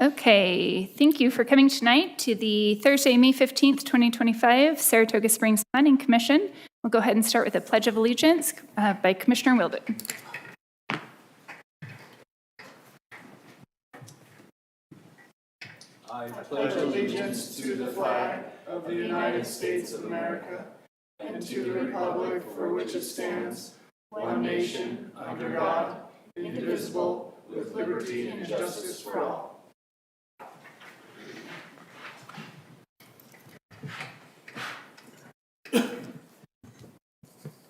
Okay, thank you for coming tonight to the Thursday, May 15th, 2025 Saratoga Springs Planning Commission. We'll go ahead and start with a Pledge of Allegiance by Commissioner Wilden. I pledge allegiance to the flag of the United States of America and to the republic for which it stands, one nation, under God, indivisible, with liberty and justice for all.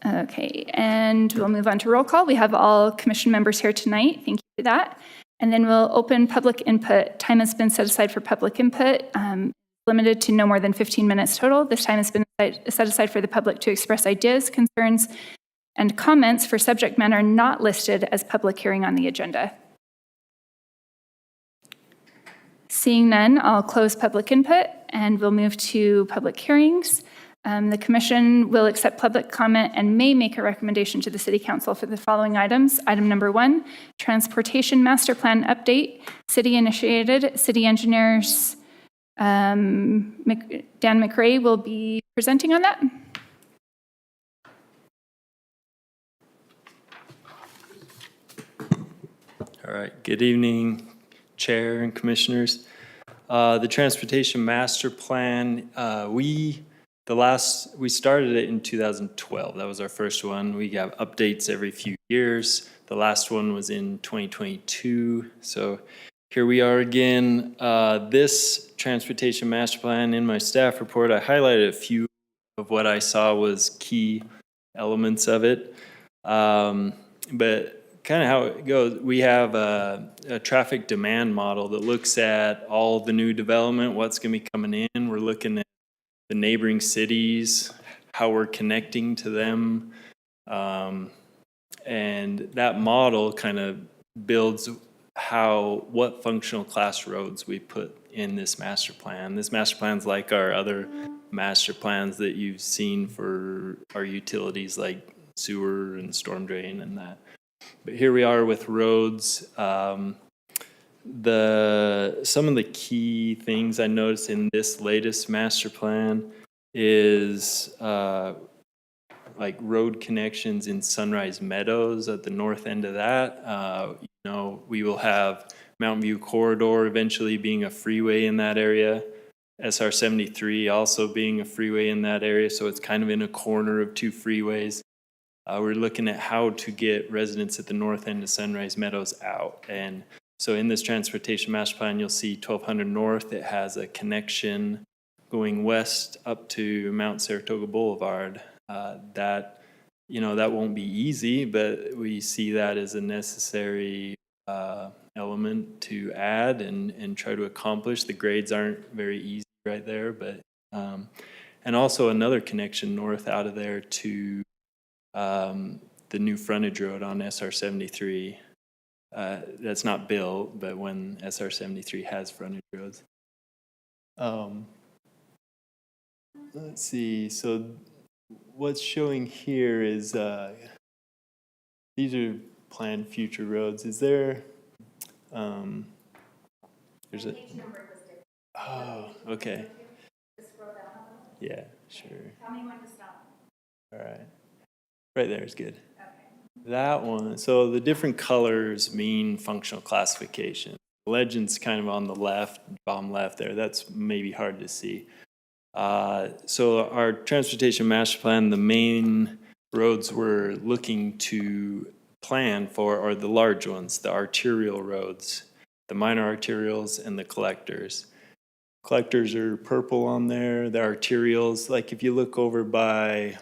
Okay, and we'll move on to roll call. We have all commission members here tonight. Thank you for that. And then we'll open public input. Time has been set aside for public input, limited to no more than 15 minutes total. This time has been set aside for the public to express ideas, concerns, and comments for subject matter not listed as public hearing on the agenda. Seeing none, I'll close public input and we'll move to public hearings. The Commission will accept public comment and may make a recommendation to the City Council for the following items. Item number 1, Transportation Master Plan Update, City Initiated. City Engineers Dan McRae will be presenting on that. All right, good evening, Chair and Commissioners. The Transportation Master Plan, we started it in 2012. That was our first one. We have updates every few years. The last one was in 2022. So here we are again. This Transportation Master Plan, in my staff report, I highlighted a few of what I saw was key elements of it. But kind of how it goes, we have a traffic demand model that looks at all the new development, what's going to be coming in. We're looking at the neighboring cities, how we're connecting to them. And that model kind of builds what functional class roads we put in this master plan. This master plan's like our other master plans that you've seen for our utilities like sewer and storm drain and that. But here we are with roads. Some of the key things I noticed in this latest master plan is like road connections in Sunrise Meadows at the north end of that. We will have Mountain View Corridor eventually being a freeway in that area. SR 73 also being a freeway in that area, so it's kind of in a corner of two freeways. We're looking at how to get residents at the north end of Sunrise Meadows out. And so in this Transportation Master Plan, you'll see 1200 North. It has a connection going west up to Mount Saratoga Boulevard. That won't be easy, but we see that as a necessary element to add and try to accomplish. The grades aren't very easy right there, but and also another connection north out of there to the new frontage road on SR 73. That's not built, but when SR 73 has frontage roads. Let's see. So what's showing here is these are planned future roads. Is there? There's a. Oh, okay. Yeah, sure. Tell me when to stop. All right. Right there is good. Okay. That one. So the different colors mean functional classification. The legend's kind of on the left, bottom left there. That's maybe hard to see. So our Transportation Master Plan, the main roads we're looking to plan for are the large ones, the arterial roads, the minor arterials, and the collectors. Collectors are purple on there. The arterials, like if you look over by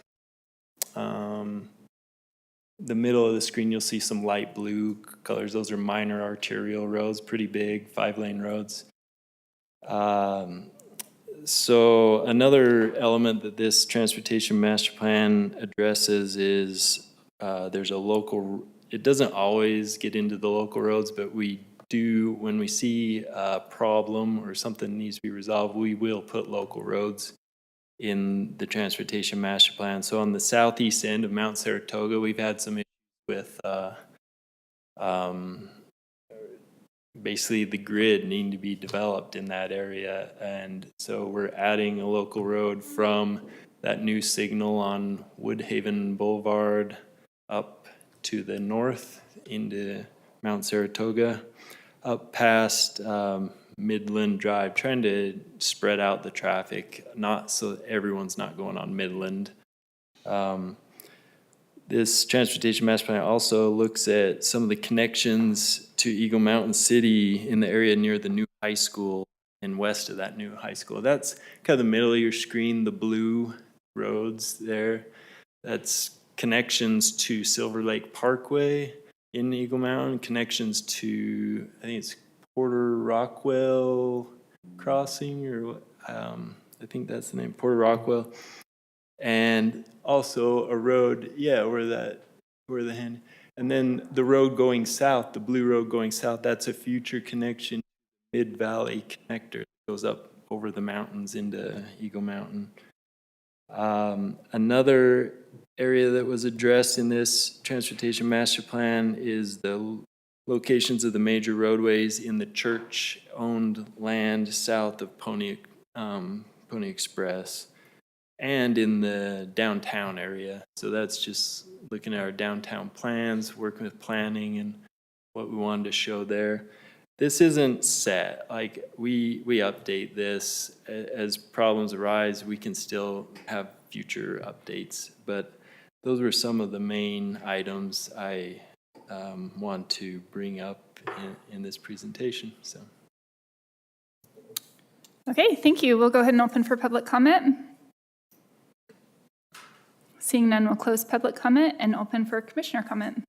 the middle of the screen, you'll see some light blue colors. Those are minor arterial roads, pretty big, 5-lane roads. So another element that this Transportation Master Plan addresses is there's a local, it doesn't always get into the local roads, but we do, when we see a problem or something needs to be resolved, we will put local roads in the Transportation Master Plan. So on the southeast end of Mount Saratoga, we've had some issues with basically the grid needing to be developed in that area. And so we're adding a local road from that new signal on Woodhaven Boulevard up to the north into Mount Saratoga, up past Midland Drive, trying to spread out the traffic, not so everyone's not going on Midland. This transportation master plan also looks at some of the connections to Eagle Mountain City in the area near the new high school and west of that new high school. That's kind of the middle of your screen, the blue roads there. That's connections to Silver Lake Parkway in Eagle Mountain, connections to, I think it's Porter Rockwell Crossing, or what, I think that's the name, Porter Rockwell. And also a road, yeah, where the hand, and then the road going south, the blue road going south, that's a future connection, Mid-Valley Connector that goes up over the mountains into Eagle Mountain. Another area that was addressed in this transportation master plan is the locations of the major roadways in the church-owned land south of Pony Express and in the downtown area. So that's just looking at our downtown plans, working with planning and what we wanted to show there. This isn't set. Like we update this as problems arise. We can still have future updates, but those were some of the main items I want to bring up in this presentation. So. Okay, thank you. We'll go ahead and open for public comment. Seeing none, we'll close public comment and open for commissioner comment.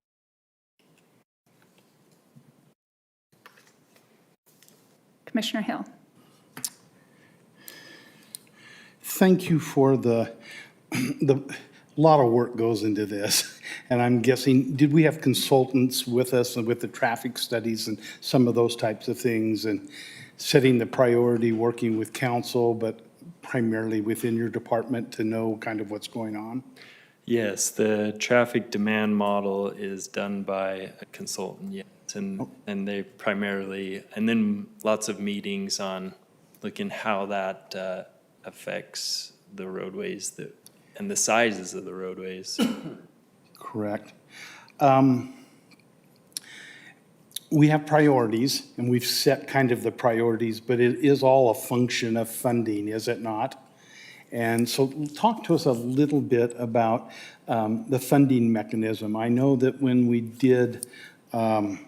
Commissioner Hill. Thank you for the lot of work goes into this. And I'm guessing, did we have consultants with us and with the traffic studies and some of those types of things and setting the priority, working with council, but primarily within your department to know kind of what's going on? Yes, the traffic demand model is done by a consultant, yes, and they primarily, and then lots of meetings on looking how that affects the roadways and the sizes of the roadways. Correct. We have priorities, and we've set kind of the priorities, but it is all a function of funding, is it not? And so talk to us a little bit about the funding mechanism. I know that when we did Mountain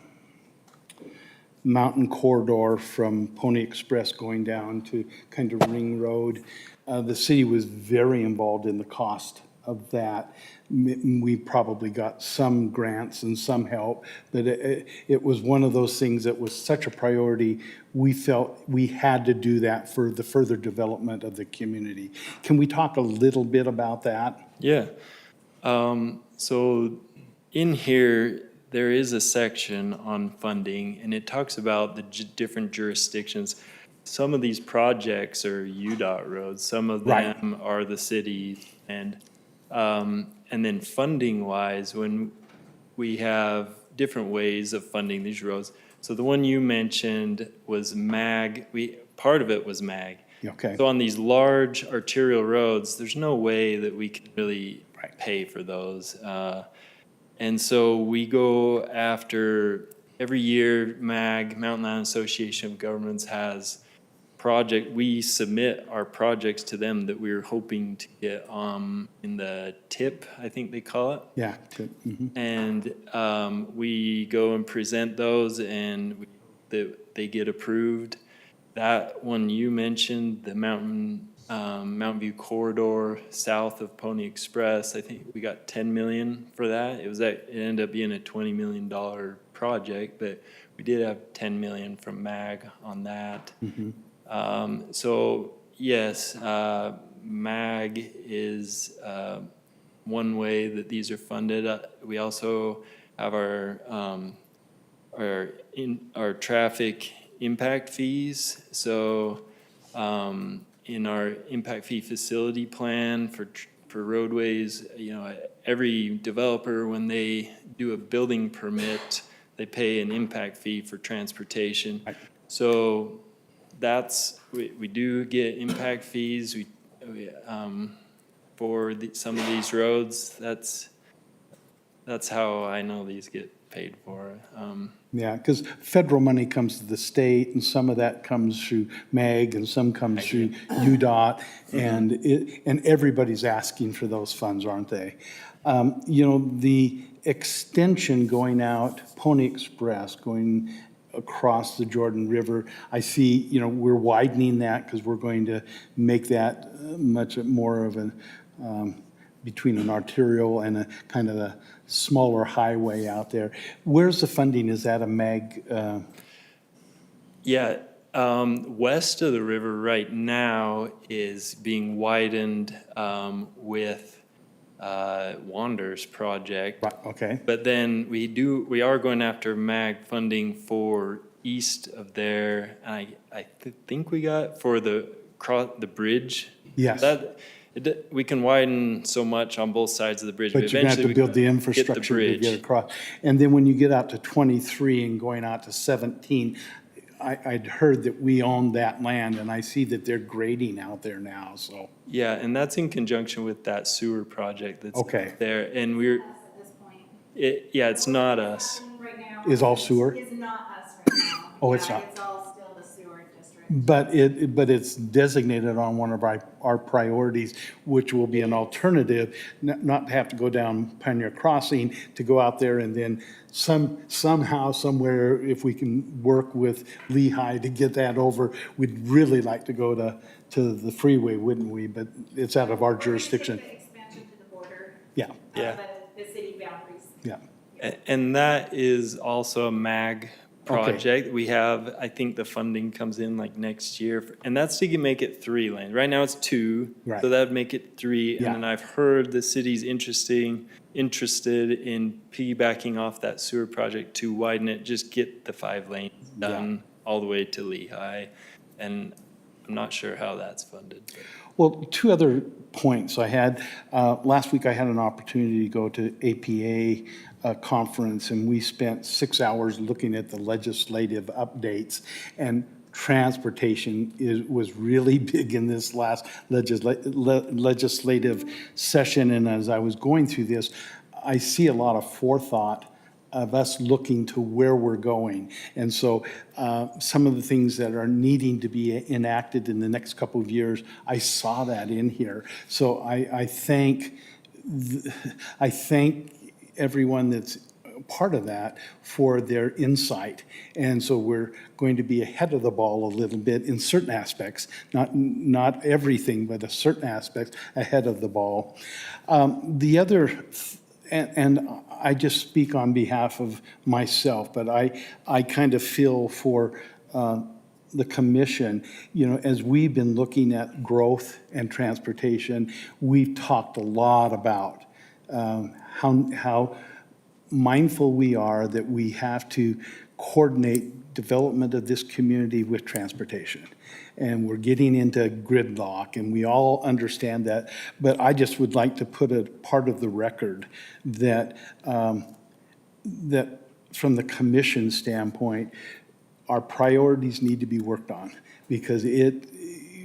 Corridor from Pony Express going down to kind of Ring Road, the city was very involved in the cost of that. We probably got some grants and some help, but it was one of those things that was such a priority. We felt we had to do that for the further development of the community. Can we talk a little bit about that? Yeah. So in here, there is a section on funding, and it talks about the different jurisdictions. Some of these projects are UDOT roads, some of them are the city, and then funding-wise, when we have different ways of funding these roads. So the one you mentioned was MAG. Part of it was MAG. Okay. So on these large arterial roads, there's no way that we can really pay for those. And so we go after, every year, MAG, Mountain Land Association of Governments, has we submit our projects to them that we're hoping to get in the TIP, I think they call it. Yeah. And we go and present those, and they get approved. That one you mentioned, the Mountain View Corridor south of Pony Express, I think we got $10 million for that. It ended up being a $20 million project, but we did have $10 million from MAG on that. Mm-hmm. So yes, MAG is one way that these are funded. We also have our traffic impact fees. So in our impact fee facility plan for roadways, every developer, when they do a building permit, they pay an impact fee for transportation. So we do get impact fees, for some of these roads. That's how I know these get paid for. Yeah, because federal money comes to the state, and some of that comes through MAG, and some comes through UDOT, and everybody's asking for those funds, aren't they? You know, the extension going out, Pony Express going across the Jordan River, I see, you know, we're widening that because we're going to make that much more of a, between an arterial and a kind of a smaller highway out there. Where's the funding? Is that a MAG? Yeah, west of the river right now is being widened with Wander's project. Okay, But then we are going after MAG funding for east of there. And I think we got for the bridge. yes. We can widen so much on both sides of the bridge. But you're gonna have to eventually build the get infrastructure to bridge. get across. And then when you get out to 23 and going out to 17, I'd heard that we own that land, and I see that they're grading out there now, so. Yeah, and that's in conjunction with that sewer project that's Okay. there. And At this point. it's not us. Right now. Is all sewer? Is not us right now. Oh, it's Yeah, not. It's all still the sewer district. But it's designated on one of our priorities, which will be an alternative, not to have to go down Pioneer Crossing, to go out there and then somehow, somewhere, if we can work with Lehigh to get that over, we'd really like to go to the freeway, wouldn't we? But it's out of our jurisdiction. The expansion to the border. Yeah, Yeah. The city boundaries. yeah. And that is also a MAG project. We have, I think the funding comes in like next year, and that's to make it 3 lanes. Right now it's 2, Right. so that would make it 3. Yeah. And then I've heard the city's interested in piggybacking off that sewer project to widen it, just get the 5 lanes done all the way to Lehigh. And I'm not sure how that's funded. But. Well, 2 other points I had. Last week I had an opportunity to go to APA conference, and we spent 6 hours looking at the legislative updates. And transportation was really big in this last legislative session. And as I was going through this, I see a lot of forethought of us looking to where we're going. And so some of the things that are needing to be enacted in the next couple of years, I saw that in here. So I thank everyone that's part of that for their insight. And so we're going to be ahead of the ball a little bit in certain aspects, not everything, but a certain aspects ahead of the ball. The other, and I just speak on behalf of myself, but I kind of feel for the commission, you know, as we've been looking at growth and transportation, we've talked a lot about how mindful we are that we have to coordinate development of this community with transportation. And we're getting into gridlock, and we all understand that. But I just would like to put a part of the record that, that from the commission standpoint, our priorities need to be worked on, because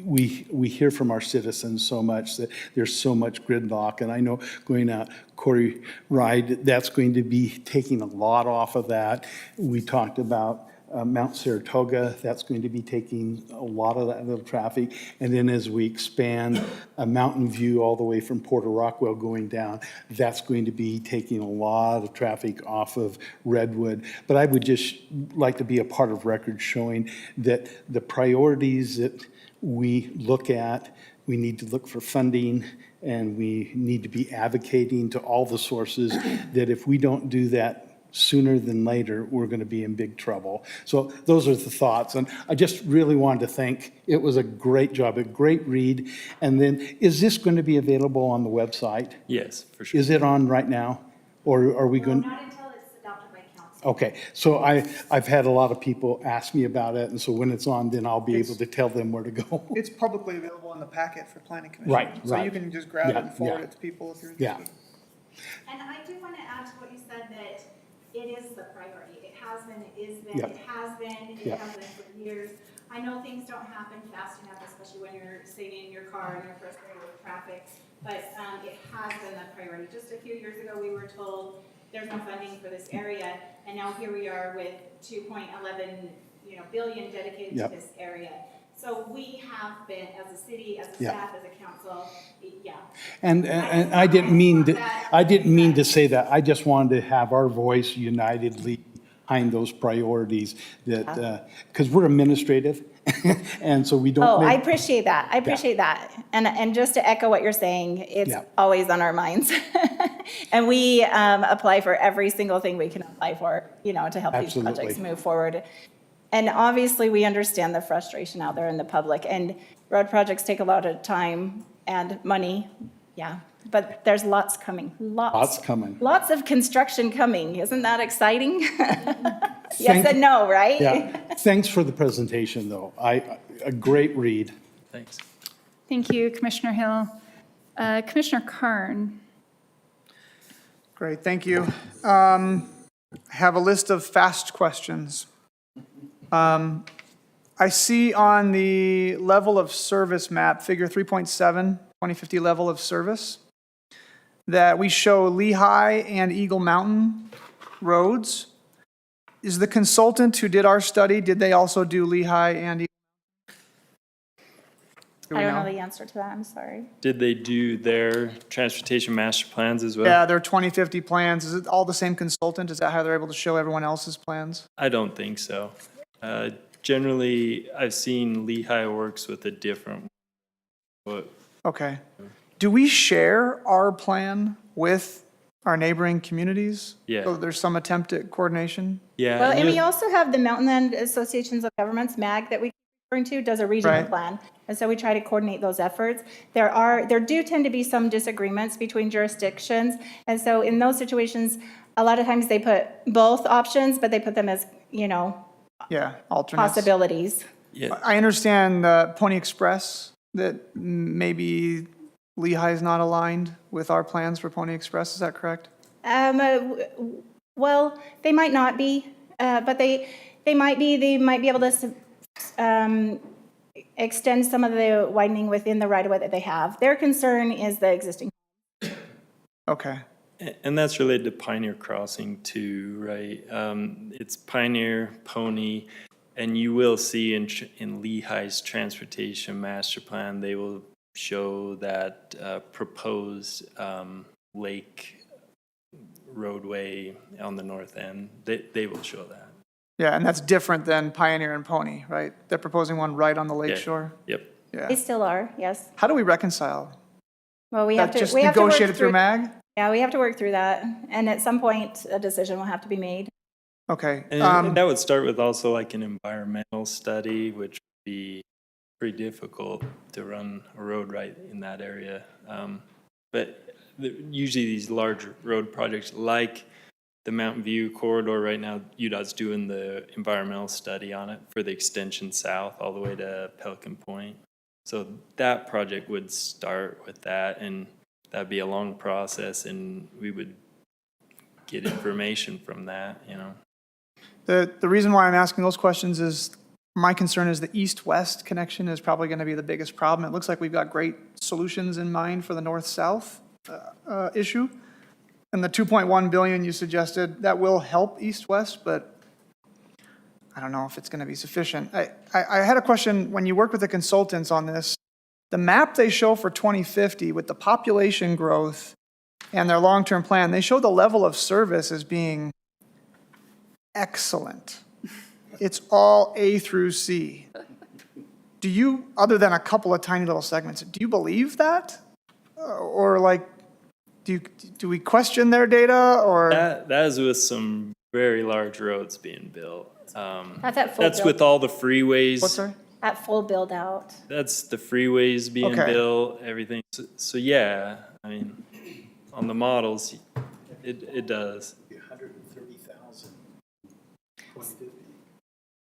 we hear from our citizens so much that there's so much gridlock. And I know going out Corey Ride, that's going to be taking a lot off of that. We talked about Mount Saratoga, that's going to be taking a lot of that little traffic. And then as we expand Mountain View all the way from Porter Rockwell going down, that's going to be taking a lot of traffic off of Redwood. But I would just like to be a part of record showing that the priorities that we look at, we need to look for funding, and we need to be advocating to all the sources that if we don't do that sooner than later, we're going to be in big trouble. So those are the thoughts. And I just really wanted to thank, it was a great job, a great read. And then, is this going to be available on the website? Yes, for sure. Is it on right now? Or are we No, going? not until it's adopted by council. Okay, so I've had a lot of people ask me about it, and so when it's on, then I'll be able to tell them where to go. It's publicly available in the packet for planning commission. Right, So you right. can just grab it Yeah, and forward yeah. it to people if you're Yeah. interested. And I do want to add to what you said that it is the priority. It has been, it is been, Yeah. it has been, it Yeah. has been for years. I know things don't happen fast enough, especially when you're sitting in your car and you're frustrated with traffic, but it has been the priority. Just a few years ago, we were told there's no funding for this area, and now here we are with 2.11, billion dedicated to Yep. this area. So we have been, as a city, as a Yeah. staff, as a council, yeah. And I didn't mean to say that. I just wanted to have our voice unitedly behind those priorities that, because we're administrative, and so we don't. Oh, I make- appreciate that. I appreciate that. And just to echo what you're saying, it's Yeah. always on our minds. And we apply for every single thing we can apply for, to help these Absolutely. projects move forward. And obviously, we understand the frustration out there in the public, and road projects take a lot of time and money, yeah. But there's lots coming, Lots coming. Lots of construction coming. Isn't that exciting? Yes Thank- and no, right? Yeah, thanks for the presentation, though. A great read. Thanks. Thank you, Commissioner Hill. Commissioner Karn. Great, thank you. I have a list of fast questions. I see on the level of service map, figure 3.7, 2050 level of service, that we show Lehigh and Eagle Mountain roads. Is the consultant who did our study, did they also do Lehigh and Eagle? Do we I don't know the answer to that, I'm sorry. Did they do their transportation master plans as well? Yeah, their 2050 plans, is it all the same consultant? Is that how they're able to show everyone else's plans? I don't think so. Generally, I've seen Lehigh works with a different, but Okay. Do we share our plan with our neighboring communities? Yeah. So there's some attempt at coordination? yeah. Well, and we you- also have the Mountain Land Associations of Governments, MAG, that we keep referring to, does a regional Right. plan. And so we try to coordinate those efforts. There do tend to be some disagreements between jurisdictions. And so in those situations, a lot of times they put both options, but they put them as, Yeah, alternates. possibilities. yeah. I understand Pony Express, that maybe Lehigh is not aligned with our plans for Pony Express, is that correct? Well, they might not be, but they might be. They might be able to extend some of the widening within the right-of-way that they have. Their concern is the existing. Okay, And that's related to Pioneer Crossing too, right? It's Pioneer, Pony, and you will see in Lehigh's transportation master plan, they will show that proposed lake roadway on the north end. They will show that. yeah, and that's different than Pioneer and Pony, right? They're proposing one right on the lake Yeah. shore? Yep. Yeah. They still are, yes. How do we reconcile? Well, we have That to. just We have to work negotiated through MAG? Yeah, we have to work through that, and at some point, a decision will have to be made. Okay. And that would start with also like an environmental study, which would be pretty difficult to run a road right in that area. But usually these large road projects like the Mountain View corridor right now, UDOT's doing the environmental study on it for the extension south all the way to Pelican Point. So that project would start with that, and that'd be a long process, and we would get information from that, The reason why I'm asking those questions is my concern is the east-west connection is probably going to be the biggest problem. It looks like we've got great solutions in mind for the north-south issue. And the 2.1 billion you suggested, that will help east-west, but I don't know if it's going to be sufficient. I had a question, when you work with the consultants on this, the map they show for 2050 with the population growth and their long-term plan, they show the level of service as being excellent. It's all A through C. Do you, other than a couple of tiny little segments, do you believe that? Or like, do we question their data or? That is with some very large roads being built. That's at full That's build. with all the freeways. What's that? At full build out. That's the freeways being Okay. built, everything. So yeah, I mean, on the models, it does. 130,000.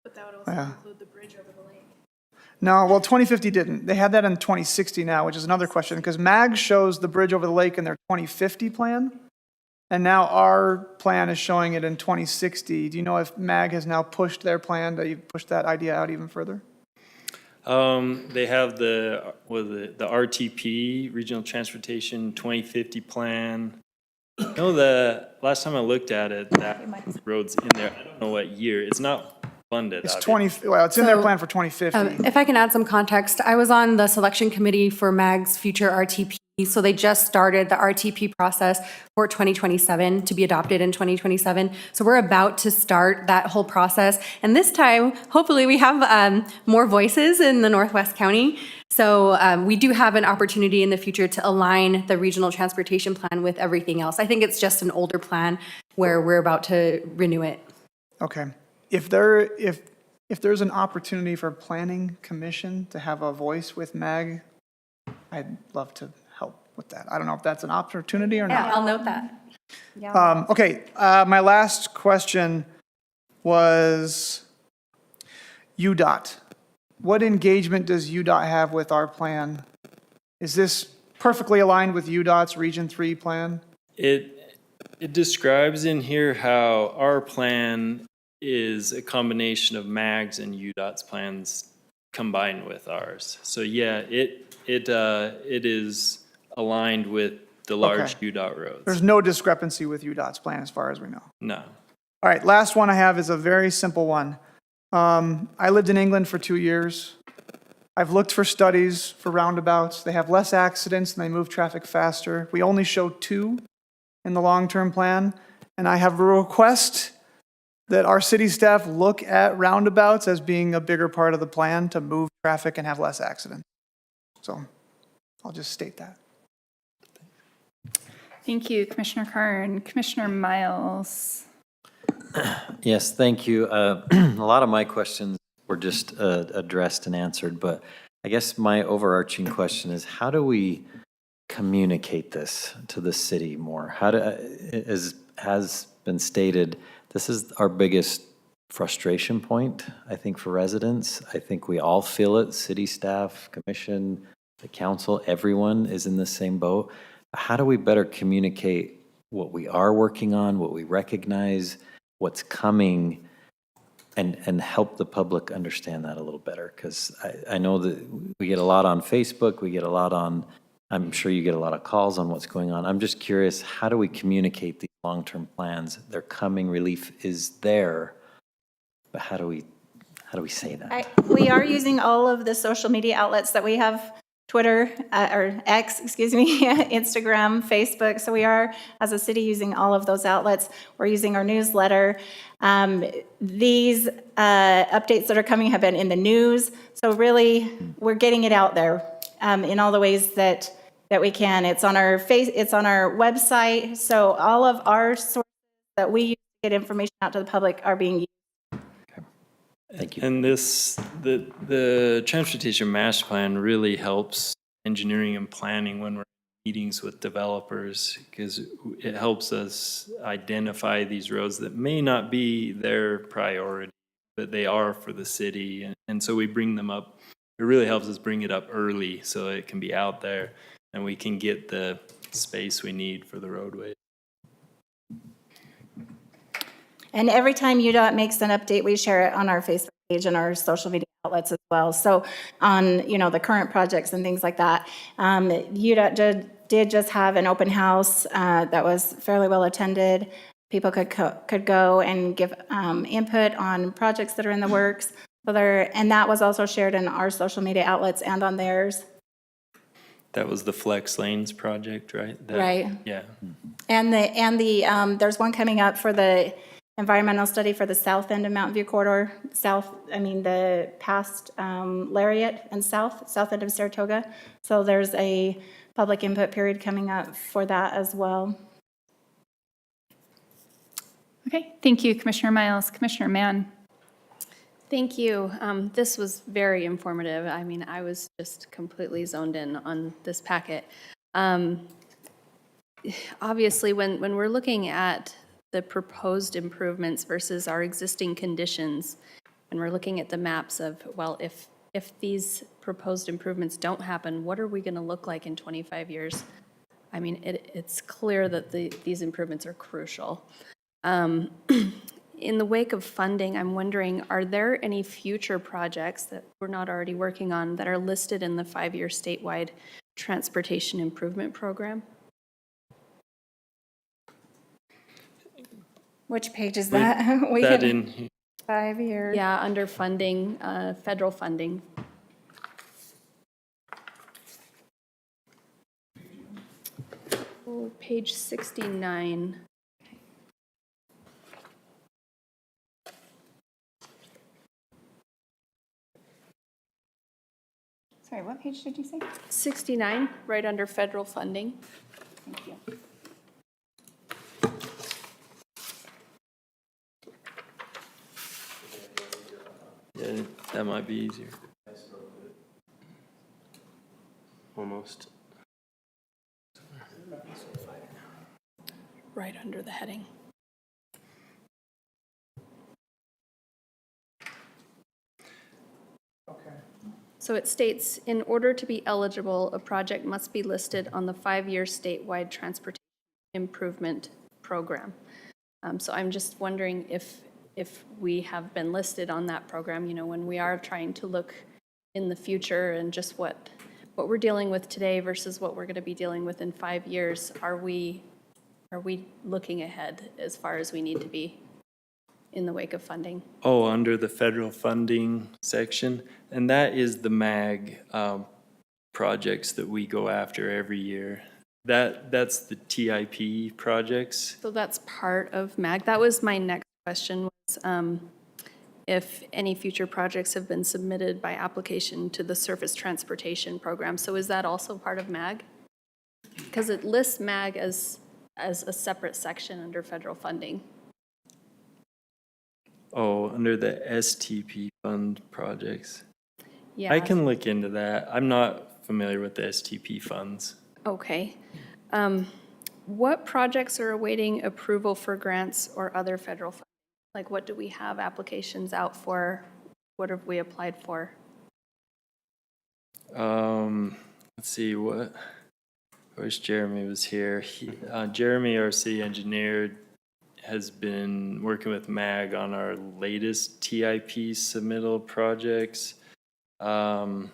But that would also Yeah. include the bridge over the lake. No, well, 2050 didn't. They had that in 2060 now, which is another question, because MAG shows the bridge over the lake in their 2050 plan. and now our plan is showing it in 2060. Do you know if MAG has now pushed their plan to push that idea out even further? They have the RTP, Regional Transportation 2050 Plan. No, the last time I looked at it, that road's in there. I don't know what year. It's not funded. It's obviously. it's in their So, plan for 2050. If I can add some context, I was on the selection committee for MAG's future RTP. So they just started the RTP process for 2027 to be adopted in 2027. So we're about to start that whole process. And this time, hopefully, we have more voices in the Northwest County. So we do have an opportunity in the future to align the regional transportation plan with everything else. I think it's just an older plan where we're about to renew it. Okay. If there's an opportunity for planning commission to have a voice with MAG, I'd love to help with that. I don't know if that's an opportunity or not. I'll note that. Okay, my last question was UDOT. What engagement does UDOT have with our plan? Is this perfectly aligned with UDOT's Region 3 plan? It describes in here how our plan is a combination of MAG's and UDOT's plans combined with ours. So yeah, it is aligned with the large Okay. UDOT roads. There's no discrepancy with UDOT's plan as far as we know. No. All right, last one I have is a very simple one. I lived in England for 2 years. I've looked for studies for roundabouts. They have less accidents and they move traffic faster. We only show 2 in the long-term plan. And I have a request that our city staff look at roundabouts as being a bigger part of the plan to move traffic and have less accidents. So I'll just state that. Thank you, Commissioner Carn. Commissioner Miles. Yes, thank you. A lot of my questions were just addressed and answered, but I guess my overarching question is, how do we communicate this to the city more? As has been stated, this is our biggest frustration point, I think, for residents. I think we all feel it, city staff, commission, the council, everyone is in the same boat. How do we better communicate what we are working on, what we recognize, what's coming, and help the public understand that a little better? Because I know that we get a lot on Facebook, we get a lot on, I'm sure you get a lot of calls on what's going on. I'm just curious, how do we communicate these long-term plans? They're coming, relief is there, but how do we say that? We are using all of the social media outlets that we have, Twitter, or X, excuse me, Instagram, Facebook. So we are, as a city, using all of those outlets. We're using our newsletter. These updates that are coming have been in the news. So really, we're getting it out there in all the ways that we can. It's on our website. So all of our sources that we use to get information out to the public are being used. Thank you. And the Transportation Master Plan really helps engineering and planning when we're in meetings with developers, because it helps us identify these roads that may not be their priority, but they are for the city. And so we bring them up. It really helps us bring it up early so it can be out there and we can get the space we need for the roadway. And every time UDOT makes an update, we share it on our Facebook page and our social media outlets as well. So on, the current projects and things like that. UDOT did just have an open house that was fairly well attended. People could go and give input on projects that are in the works. And that was also shared in our social media outlets and on theirs. That was the Flex Lanes project, right? Right. Yeah. And there's one coming up for the environmental study for the south end of Mountain View corridor, the past Lariat and south end of Saratoga. So there's a public input period coming up for that as well. Okay, thank you, Commissioner Miles. Commissioner Mann. Thank you. This was very informative. I mean, I was just completely zoned in on this packet. Obviously, when we're looking at the proposed improvements versus our existing conditions, and we're looking at the maps of, well, if these proposed improvements don't happen, what are we going to look like in 25 years? I mean, it's clear that these improvements are crucial. In the wake of funding, I'm wondering, are there any future projects that we're not already working on that are listed in the 5-year statewide transportation improvement program? Which page is that? We That can- in, 5 years. Yeah, under funding, federal funding. Oh, page 69. Sorry, what page did you say? 69, right under federal funding. Thank you. yeah, that might be easier. Almost. Right under the heading. So it states, in order to be eligible, a project must be listed on the 5-year statewide transportation improvement program. So I'm just wondering if we have been listed on that program, you know, when we are trying to look in the future and just what we're dealing with today versus what we're going to be dealing with in 5 years, are we looking ahead as far as we need to be in the wake of funding? Oh, under the federal funding section, and that is the MAG projects that we go after every year. That's the TIP projects. So that's part of MAG. That was my next question, was if any future projects have been submitted by application to the Surface Transportation Program. So is that also part of MAG? Because it lists MAG as a separate section under federal funding. Oh, under the STP fund projects. Yeah. I can look into that. I'm not familiar with the STP funds. Okay. What projects are awaiting approval for grants or other federal funding? Like, what do we have applications out for? What have we applied for? Let's see, I wish Jeremy was here. Jeremy, our city engineer, has been working with MAG on our latest TIP submittal projects. I'd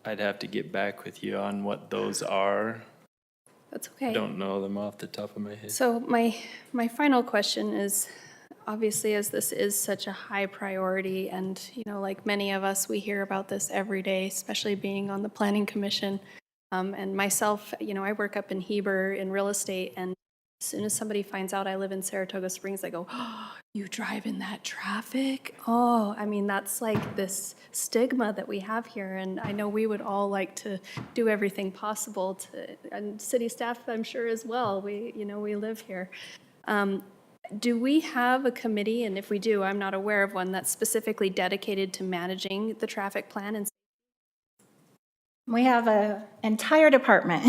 have to get back with you on what those are. That's I okay. don't know them off the top of my head. So my final question is, obviously, as this is such a high priority, and, you know, like many of us, we hear about this every day, especially being on the Planning Commission. And myself, you know, I work up in Heber in real estate, and as soon as somebody finds out I live in Saratoga Springs, they go, "Oh, you drive in that traffic?" Oh, I mean, that's like this stigma that we have here, and I know we would all like to do everything possible to, and city staff, I'm sure as well. We live here. Do we have a committee, and if we do, I'm not aware of one, that's specifically dedicated to managing the traffic plan? And We have an entire department.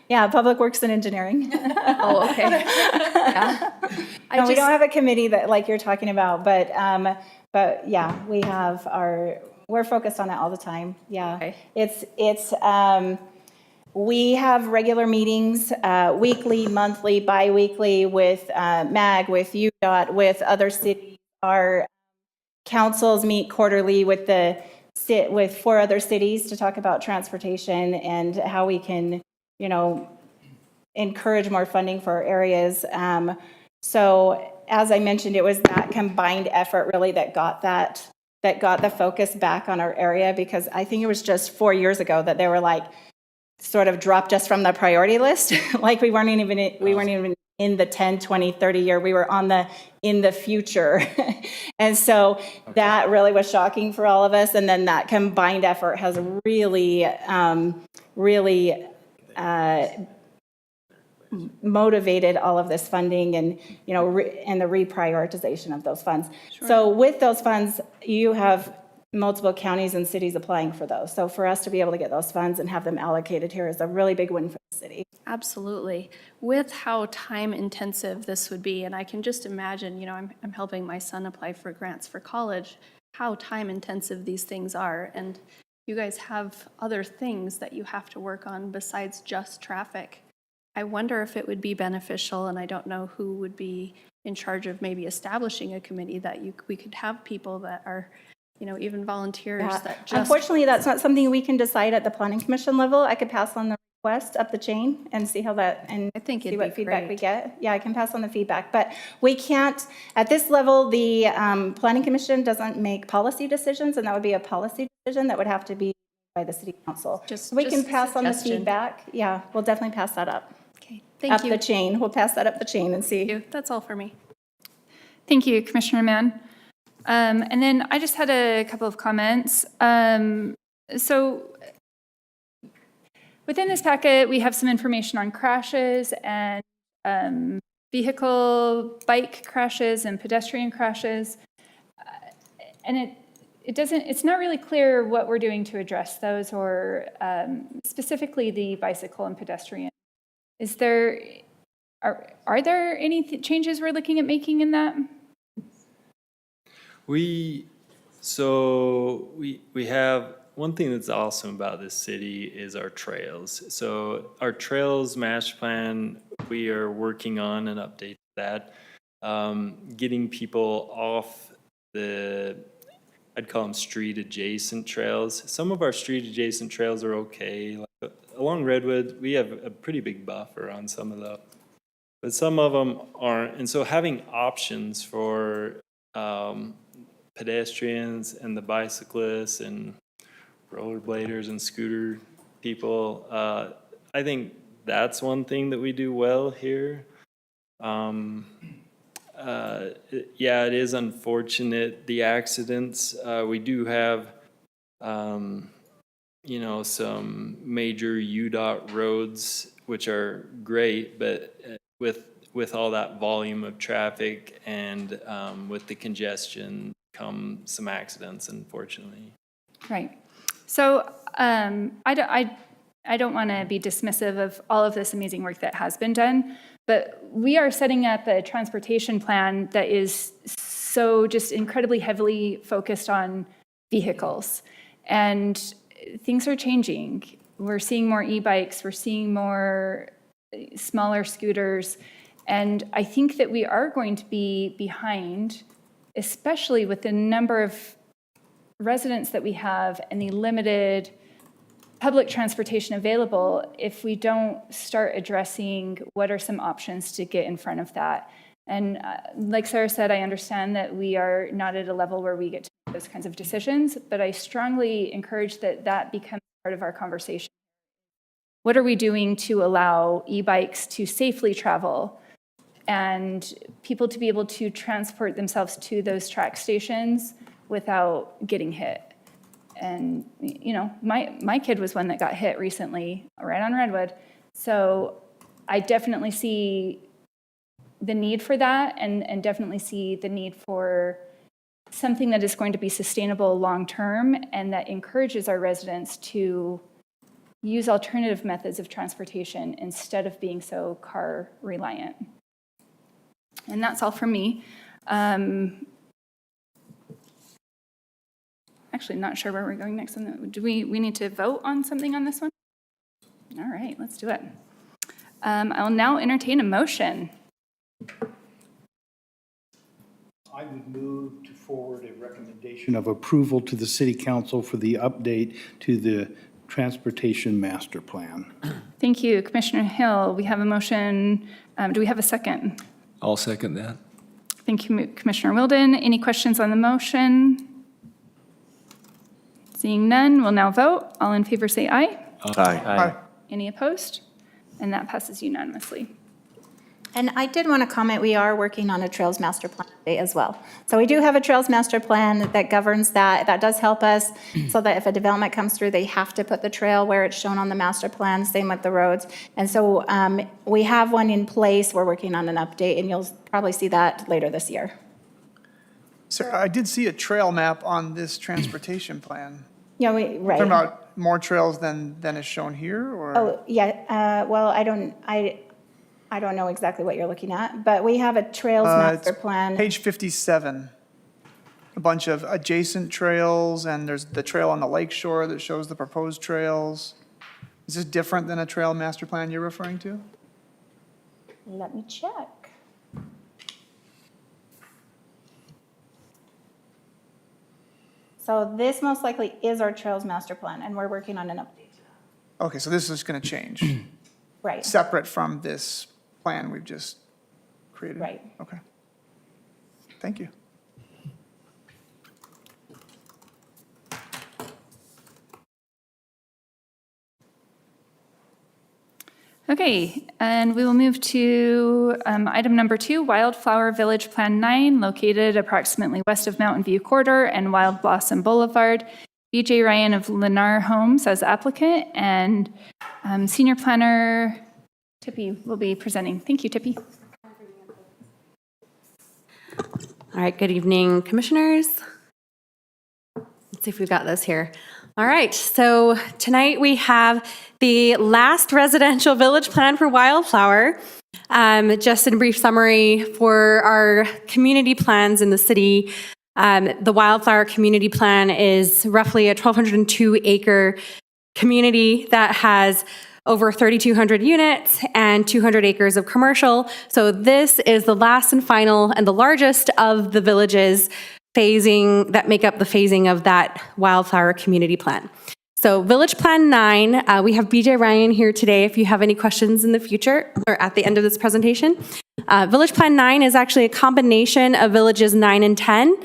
Yeah, Public Works and Engineering. oh, okay. Yeah. No, we don't have a committee that, like you're talking about, but yeah, we're focused on it all the time. Yeah. Okay. We have regular meetings, weekly, monthly, bi-weekly with MAG, with UDOT, with other cities. Our councils meet quarterly with 4 other cities to talk about transportation and how we can, you know, encourage more funding for our areas. So as I mentioned, it was that combined effort really that got the focus back on our area, because I think it was just 4 years ago that they were like, sort of dropped us from the priority list. Like we weren't even in the 10, 20, 30 year, we were in the future. And so that really was shocking for all of us. And then that combined effort has really motivated all of this funding and, you know, and the reprioritization of those funds. Sure. So with those funds, you have multiple counties and cities applying for those. So for us to be able to get those funds and have them allocated here is a really big win for the city. Absolutely. With how time intensive this would be, and I can just imagine, you know, I'm helping my son apply for grants for college, how time intensive these things are. And, you guys have other things that you have to work on besides just traffic. I wonder if it would be beneficial, and I don't know who would be in charge of maybe establishing a committee that we could have people that are, even volunteers Yeah. that just. Unfortunately, that's not something we can decide at the planning commission level. I could pass on the request up the chain and see how that, and I think see it'd what be feedback we great. get. Yeah, I can pass on the feedback, but we can't, at this level, the planning commission doesn't make policy decisions, and that would be a policy decision that would have to be by the city council. Just- We can just a pass on the suggestion. feedback. Yeah, we'll definitely pass that up. Okay, Up thank you. the chain. We'll pass that up the chain and see. Thank you. That's all for me. Thank you, Commissioner Mann. And then I just had a couple of comments. So within this packet, we have some information on crashes and bike crashes and pedestrian crashes. And it's not really clear what we're doing to address those, or specifically the bicycle and pedestrian. Are there any changes we're looking at making in that? We have, one thing that's awesome about this city is our trails. So our trails master plan, we are working on an update to that. Getting people off I'd call them street adjacent trails. Some of our street adjacent trails are okay. Like along Redwood, we have a pretty big buffer on some of those, but some of them aren't. And so having options for pedestrians and the bicyclists and rollerbladers and scooter people, I think that's one thing that we do well here. Yeah, it is unfortunate, the accidents. We do have, some major UDOT roads, which are great, but with all that volume of traffic and with the congestion come some accidents, unfortunately. Right. So I don't want to be dismissive of all of this amazing work that has been done, but we are setting up a transportation plan that is so just incredibly heavily focused on vehicles. And things are changing. We're seeing more e-bikes, we're seeing more smaller scooters, and I think that we are going to be behind, especially with the number of residents that we have and the limited public transportation available, if we don't start addressing what are some options to get in front of that. And like Sarah said, I understand that we are not at a level where we get to make those kinds of decisions, but I strongly encourage that that becomes part of our conversation. What are we doing to allow e-bikes to safely travel and people to be able to transport themselves to those track stations without getting hit? And, my kid was one that got hit recently, right on Redwood. So I definitely see the need for that, and definitely see the need for something that is going to be sustainable long-term and that encourages our residents to use alternative methods of transportation instead of being so car reliant. And that's all from me. Actually, not sure where we're going next. Do we need to vote on something on this one? All right, let's do it. I'll now entertain a motion. I would move to forward a recommendation of approval to the city council for the update to the transportation master plan. Thank you, Commissioner Hill. We have a motion. Do we have a second? I'll second that. Thank you, Commissioner Wilden. Any questions on the motion? Seeing none, we'll now vote. All in favor say aye. Aye. Any opposed? And that passes unanimously. And I did want to comment, we are working on a Trails Master Plan today as well. So we do have a Trails Master Plan that governs that. That does help us so that if a development comes through, they have to put the trail where it's shown on the master plan, same with the roads. And so we have one in place. We're working on an update, and you'll probably see that later this year. Sarah, I did see a trail map on this transportation plan. Yeah, right. Talking about more trails than is shown here, or? Oh, yeah, well, I don't know exactly what you're looking at, but we have a Trails Master It's Plan. Page 57. a bunch of adjacent trails, and there's the trail on the lake shore that shows the proposed trails. Is this different than a trail master plan you're referring to? Let me check. So this most likely is our Trails Master Plan, and we're working on an update to that. Okay, so this is going to change, Right, separate from this plan we've just created? right. Okay. Thank you. Okay, and we will move to item number 2, Wildflower Village Plan 9, located approximately west of Mountain View Corridor and Wild Blossom Boulevard. BJ Ryan of Lennar Homes as applicant, and senior planner Tippy will be presenting. Thank you, Tippy. All right, good evening, commissioners. Let's see if we've got this here. All right, so tonight we have the last residential village plan for Wildflower. Just in a brief summary for our community plans in the city, the Wildflower Community Plan is roughly a 1,202 acre community that has over 3,200 units and 200 acres of commercial. So this is the last and final and the largest of the villages phasing that make up the phasing of that Wildflower Community Plan. So Village Plan 9, we have BJ Ryan here today if you have any questions in the future or at the end of this presentation. Village Plan 9 is actually a combination of villages 9 and 10.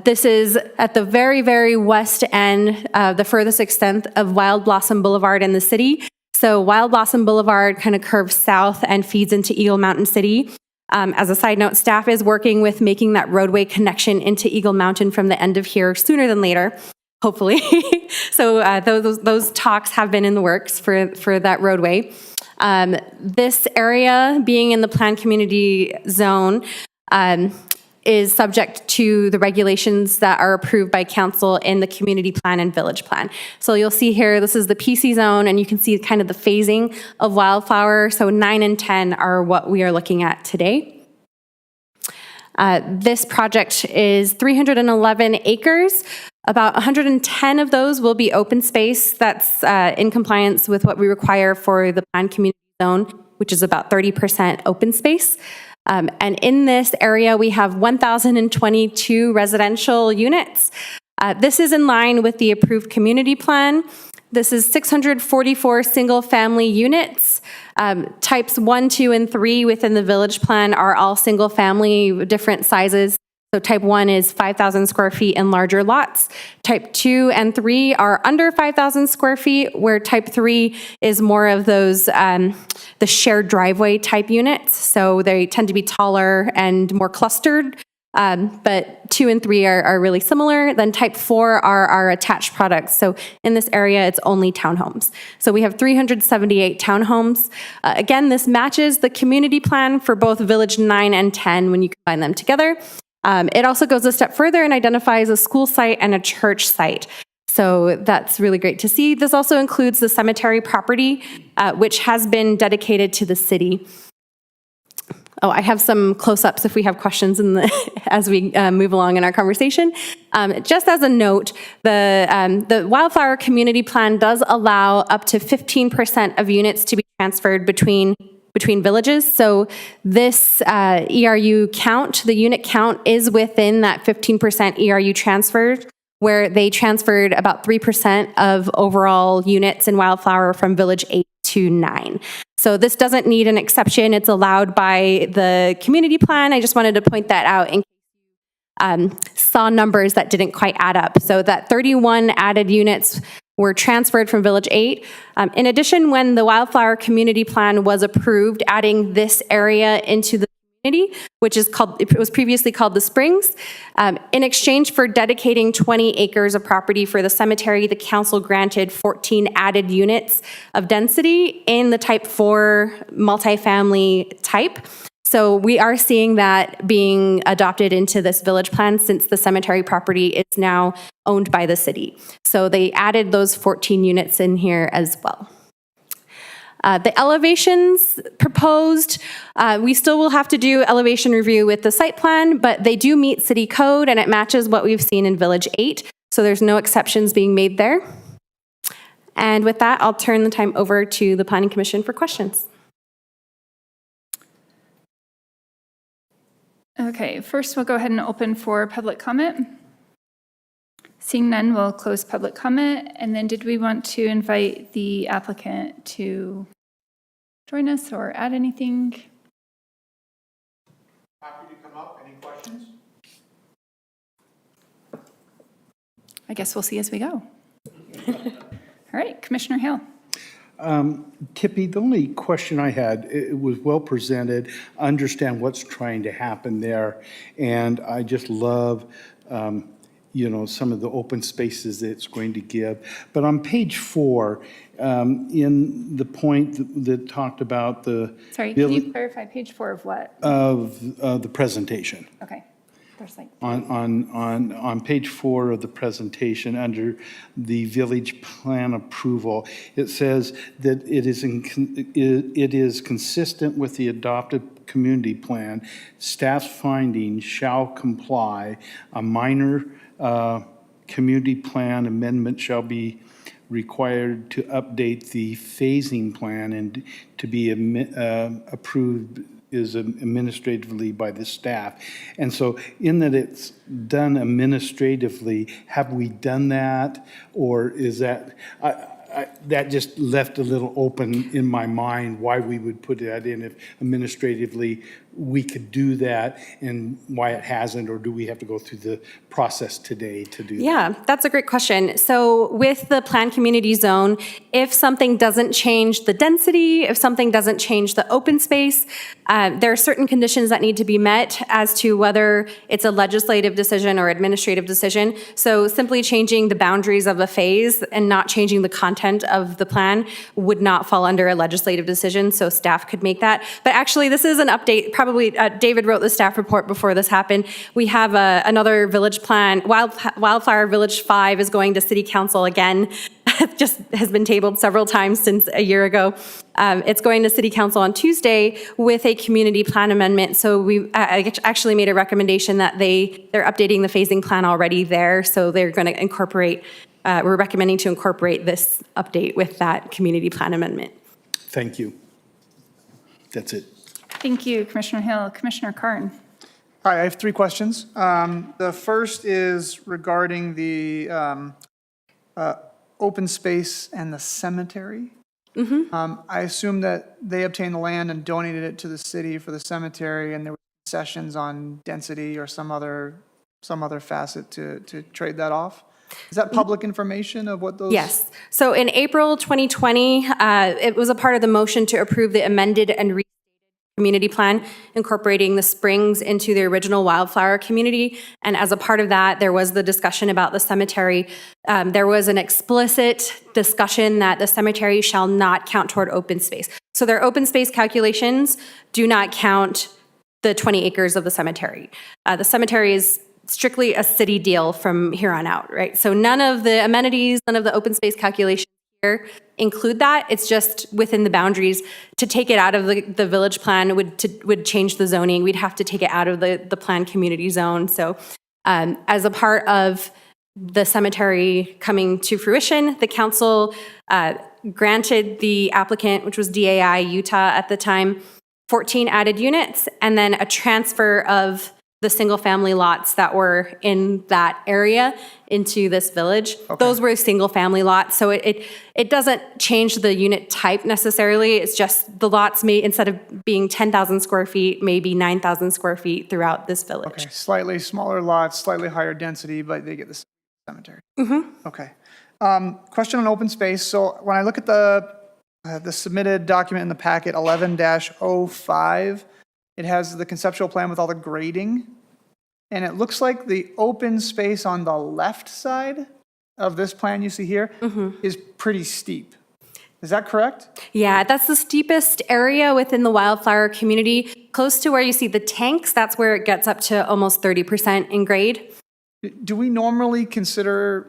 This is at the very, very west end, the furthest extent of Wild Blossom Boulevard in the city. So Wild Blossom Boulevard kind of curves south and feeds into Eagle Mountain City. As a side note, staff is working with making that roadway connection into Eagle Mountain from the end of here sooner than later, hopefully. So those talks have been in the works for that roadway. This area, being in the planned community zone, is subject to the regulations that are approved by council in the community plan and village plan. So you'll see here, this is the PC zone, and you can see kind of the phasing of Wildflower. So 9 and 10 are what we are looking at today. This project is 311 acres. About 110 of those will be open space. That's in compliance with what we require for the planned community zone, which is about 30% open space. And in this area, we have 1,022 residential units. This is in line with the approved community plan. This is 644 single-family units. Types 1, 2, and 3 within the village plan are all single-family, different sizes. So type 1 is 5,000 square feet and larger lots. Type 2 and 3 are under 5,000 square feet, where type 3 is more of those, the shared driveway type units. So they tend to be taller and more clustered, but 2 and 3 are really similar. Then type 4 are our attached products. So in this area, it's only townhomes. So we have 378 townhomes. Again, this matches the community plan for both Village 9 and 10 when you combine them together. It also goes a step further and identifies a school site and a church site. So that's really great to see. This also includes the cemetery property, which has been dedicated to the city. Oh, I have some close-ups if we have questions as we move along in our conversation. Just as a note, the Wildflower Community Plan does allow up to 15% of units to be transferred between villages. So this ERU count, the unit count, is within that 15% ERU transfer, where they transferred about 3% of overall units in Wildflower from Village 8 to 9. So this doesn't need an exception. It's allowed by the community plan. I just wanted to point that out in case you saw numbers that didn't quite add up. So that 31 added units were transferred from Village 8. In addition, when the Wildflower Community Plan was approved, adding this area into the community, which is called, it was previously called the Springs, in exchange for dedicating 20 acres of property for the cemetery, the council granted 14 added units of density in the type 4 multifamily type. So we are seeing that being adopted into this village plan since the cemetery property is now owned by the city. So they added those 14 units in here as well. The elevations proposed, we still will have to do elevation review with the site plan, but they do meet city code and it matches what we've seen in Village 8. So there's no exceptions being made there. And with that, I'll turn the time over to the Planning Commission for questions. Okay, first we'll go ahead and open for public comment. Seeing none, we'll close public comment. And then did we want to invite the applicant to join us or add anything? Happy to come up. Any questions? I guess we'll see as we go. All right, Commissioner Hale. Kippy, the only question I had, it was well presented, understand what's trying to happen there, and I just love, some of the open spaces that it's going to give. But on page 4, in the point that talked about the... Sorry, can you clarify page 4 of what? Of the presentation. Okay, there's like... On page 4 of the presentation, under the village plan approval, it says that it is consistent with the adopted community plan. Staff's findings shall comply. A minor community plan amendment shall be required to update the phasing plan and to be approved is administratively by the staff. And so in that it's done administratively, have we done that? Or is that, that just left a little open in my mind why we would put that in if administratively we could do that and why it hasn't, or do we have to go through the process today to do that? Yeah, that's a great question. So with the planned community zone, if something doesn't change the density, if something doesn't change the open space, there are certain conditions that need to be met as to whether it's a legislative decision or administrative decision. So simply changing the boundaries of a phase and not changing the content of the plan would not fall under a legislative decision, so staff could make that. But actually, this is an update. Probably David wrote the staff report before this happened. We have another village plan. Wildflower Village 5 is going to City Council again. Just has been tabled several times since a year ago. It's going to City Council on Tuesday with a community plan amendment. So we actually made a recommendation that they're updating the phasing plan already there. So they're going to incorporate, we're recommending to incorporate this update with that community plan amendment. Thank you. That's it. Thank you, Commissioner Hill. Commissioner Carn. All right, I have 3 questions. The first is regarding the open space and the cemetery. I assume that they obtained the land and donated it to the city for the cemetery, and there were concessions on density or some other facet to trade that off. Is that public information of what those? Yes. So in April 2020, it was a part of the motion to approve the amended and restated community plan, incorporating the springs into the original wildflower community. And as a part of that, there was the discussion about the cemetery. There was an explicit discussion that the cemetery shall not count toward open space. So their open space calculations do not count the 20 acres of the cemetery. The cemetery is strictly a city deal from here on out, right? So none of the amenities, none of the open space calculations here include that. It's just within the boundaries. To take it out of the village plan would change the zoning. We'd have to take it out of the planned community zone. So as a part of the cemetery coming to fruition, the council granted the applicant, which was DAI Utah at the time, 14 added units, and then a transfer of the single-family lots that were in that area into this village. Okay. Those were single-family lots, so it doesn't change the unit type necessarily. It's just the lots may, instead of being 10,000 square feet, maybe 9,000 square feet throughout this village. Okay, slightly smaller lots, slightly higher density, but they get the cemetery. Okay. Question on open space. So when I look at the submitted document in the packet, 11-05, it has the conceptual plan with all the grading, and it looks like the open space on the left side of this plan you see here is pretty steep. Is that correct? Yeah, that's the steepest area within the wildflower community. Close to where you see the tanks, that's where it gets up to almost 30% in grade. Do we normally consider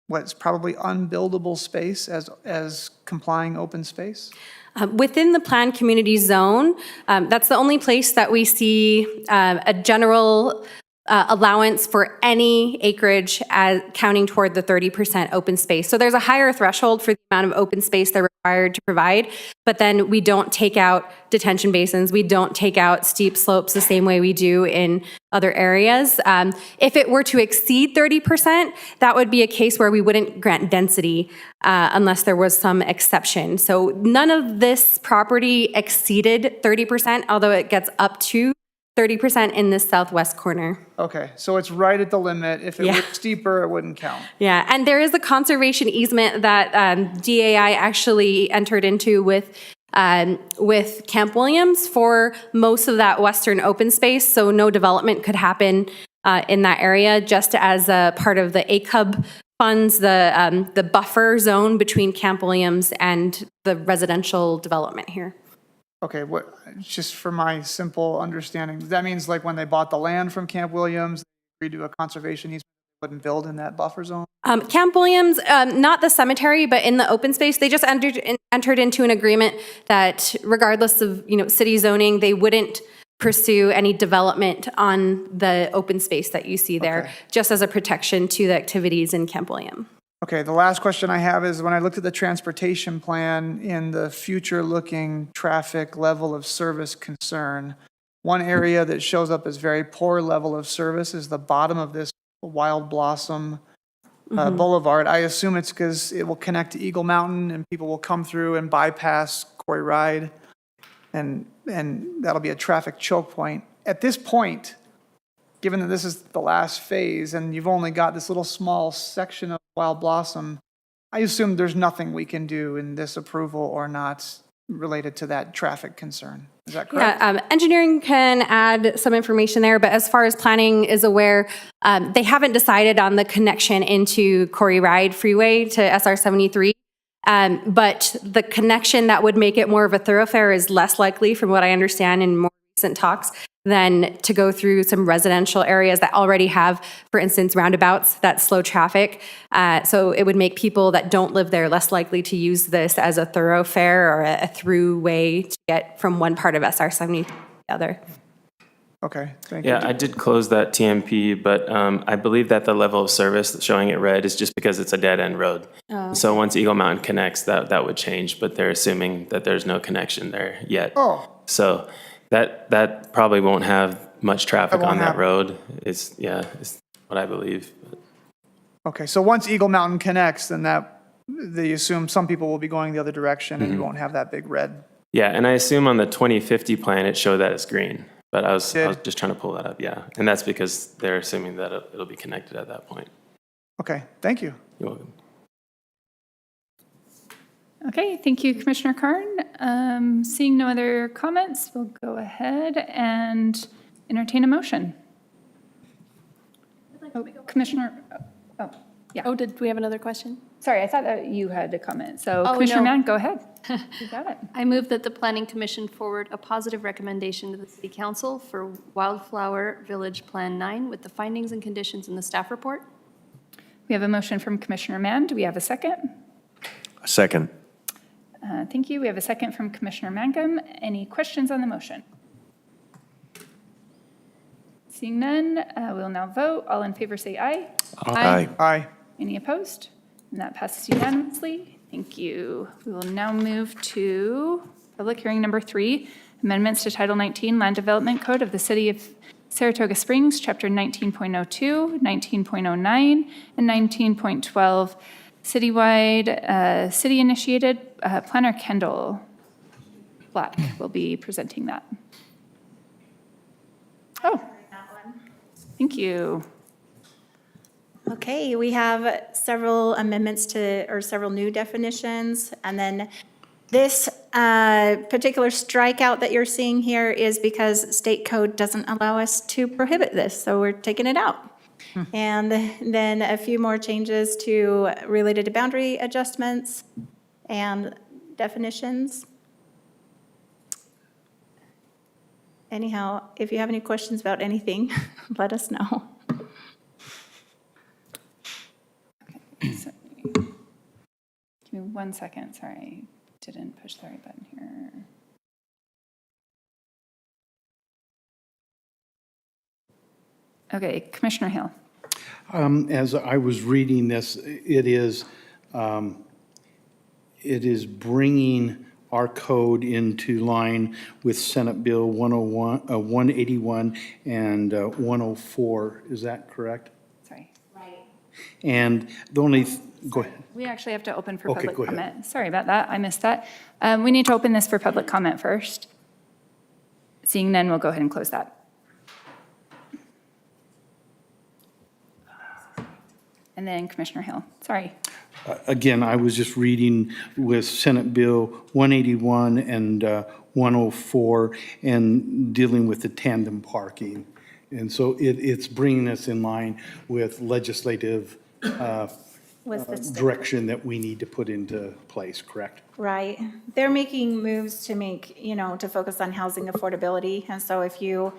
what's probably unbuildable space as complying open space? Within the planned community zone, that's the only place that we see a general allowance for any acreage as counting toward the 30% open space. So there's a higher threshold for the amount of open space they're required to provide, but then we don't take out detention basins, we don't take out steep slopes the same way we do in other areas. If it were to exceed 30%, that would be a case where we wouldn't grant density unless there was some exception. So none of this property exceeded 30%, although it gets up to 30% in this southwest corner. Okay, so it's right at the limit. If it Yeah. was steeper, it wouldn't count. Yeah, and there is a conservation easement that DAI actually entered into with Camp Williams for most of that western open space, so no development could happen in that area, just as a part of the ACUB funds, the buffer zone between Camp Williams and the residential development here. Okay, just for my simple understanding, that means like when they bought the land from Camp Williams, they agreed to a conservation easement, they wouldn't build in that buffer zone? Camp Williams, not the cemetery, but in the open space, they just entered into an agreement that regardless of, city zoning, they wouldn't pursue any development on the open space that you see there, Okay. just as a protection to the activities in Camp William. Okay, the last question I have is when I looked at the transportation plan in the future-looking traffic level of service concern, one area that shows up as very poor level of service is the bottom of this Wild Blossom Boulevard. I assume it's because it will connect to Eagle Mountain and people will come through and bypass Quarry Ride, and that'll be a traffic choke point. At this point, given that this is the last phase and you've only got this little small section of Wild Blossom, I assume there's nothing we can do in this approval or not related to that traffic concern. Is that correct? Yeah, engineering can add some information there, but as far as planning is aware, they haven't decided on the connection into Quarry Ride Freeway to SR 73. But the connection that would make it more of a thoroughfare is less likely, from what I understand in more recent talks, than to go through some residential areas that already have, for instance, roundabouts that slow traffic. So it would make people that don't live there less likely to use this as a thoroughfare or a through way to get from one part of SR 70 to the other. Okay, thank you. Yeah, I did close that TMP, but I believe that the level of service showing it red is just because it's a dead-end road. So once Eagle Mountain connects, that would change, but they're assuming that there's no connection there yet. Oh. So that probably won't have much traffic won't on that happen. road. It's what I believe. Okay, so once Eagle Mountain connects, then they assume some people will be going the other direction and you won't have that big red. Yeah, and I assume on the 2050 plan, it showed that it's green. But I was Did. just trying to pull that up, yeah. And that's because they're assuming that it'll be connected at that point. Okay, thank you. You're welcome. Okay, thank you, Commissioner Karn. Seeing no other comments, we'll go ahead and entertain a motion. Oh, Commissioner, yeah. Oh, did we have another question? Sorry, I thought that you had a comment. So Oh, Commissioner no. Mann, go ahead. You got it. I move that the Planning Commission forward a positive recommendation to the City Council for Wildflower Village Plan 9 with the findings and conditions in the staff report. We have a motion from Commissioner Mann. Do we have a second? Second. Thank you. We have a second from Commissioner Mangum. Any questions on the motion? Seeing none, we'll now vote. All in favor say aye. Aye. Aye. Any opposed? And that passes unanimously. Thank you. We will now move to public hearing number 3, amendments to Title 19 Land Development Code of the City of Saratoga Springs, Chapter 19.02, 19.09, and 19.12. Citywide, city-initiated, Planner Kendall Black will be presenting that. Oh, thank you. Okay, we have several amendments or several new definitions. And then this particular strikeout that you're seeing here is because state code doesn't allow us to prohibit this, so we're taking it out. And then a few more changes related to boundary adjustments and definitions. Anyhow, if you have any questions about anything, let us know. Give me 1 second, sorry. didn't push the right button here. Okay, Commissioner Hill. As I was reading this, it is bringing our code into line with Senate Bill 181 and 104. Is that correct? Sorry. Right. And the only, go ahead. We actually have to open for Okay, public go ahead. comment. Sorry about that. I missed that. We need to open this for public comment first. Seeing none, we'll go ahead and close that. And then Commissioner Hill. Sorry. Again, I was just reading with Senate Bill 181 and 104 and dealing with the tandem parking. And so it's bringing us in line with legislative Was this direction that we need to put into place, correct? right? They're making moves to make, to focus on housing affordability. And so if you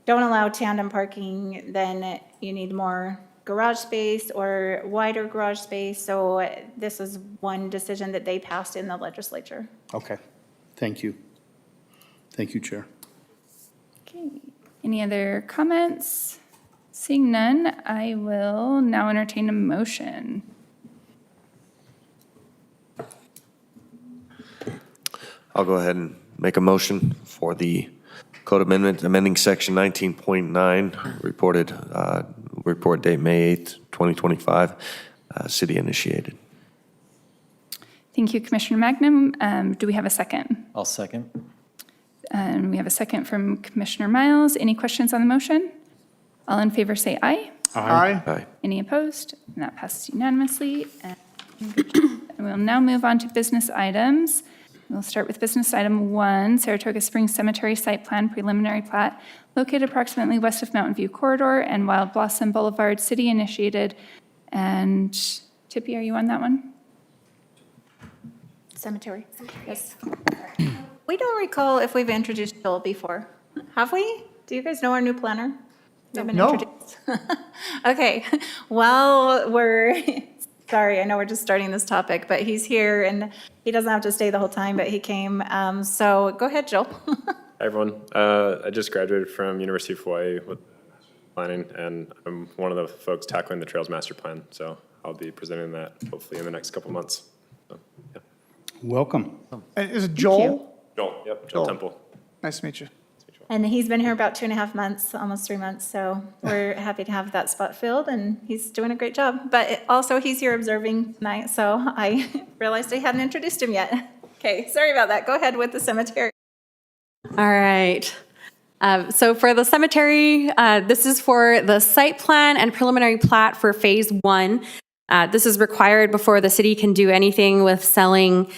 don't allow tandem parking, then you need more garage space or wider garage space. So this is one decision that they passed in the legislature. Okay, thank you. Thank you, Chair. Okay. Any other comments? Seeing none, I will now entertain a motion. I'll go ahead and make a motion for the code amendment, amending section 19.9, report date May 8th, 2025, city initiated. Thank you, Commissioner Magnum. Do we have a second? I'll second. And we have a second from Commissioner Miles. Any questions on the motion? All in favor say aye. Aye. Aye. Any opposed? And that passes unanimously. And we'll now move on to business items. We'll start with business item 1, Saratoga Springs Cemetery Site Plan Preliminary Plat, located approximately west of Mountain View Corridor and Wild Blossom Boulevard, city initiated. And Tippy, are you on that one? Cemetery. Yes. We don't recall if we've introduced Joel before. Have we? Do you guys know our new planner? We've been No. introduced. Okay, well, sorry, I know we're just starting this topic, but he's here and he doesn't have to stay the whole time, but he came. So go ahead, Joel. Hi, everyone. I just graduated from University of Hawaii with planning, and I'm one of the folks tackling the Trails Master Plan. So I'll be presenting that hopefully in the next couple months. So, yeah. Welcome. Is it Joel? Joel, yep, Joel. Joel Temple. Nice to meet you. And he's been here about 2.5 months, almost 3 months, so we're happy to have that spot filled, and he's doing a great job. But also, he's here observing tonight, so I realized I hadn't introduced him yet. Okay, sorry about that. Go ahead with the cemetery. All right. So for the cemetery, this is for the site plan and preliminary plat for Phase 1. This is required before the city can do anything with selling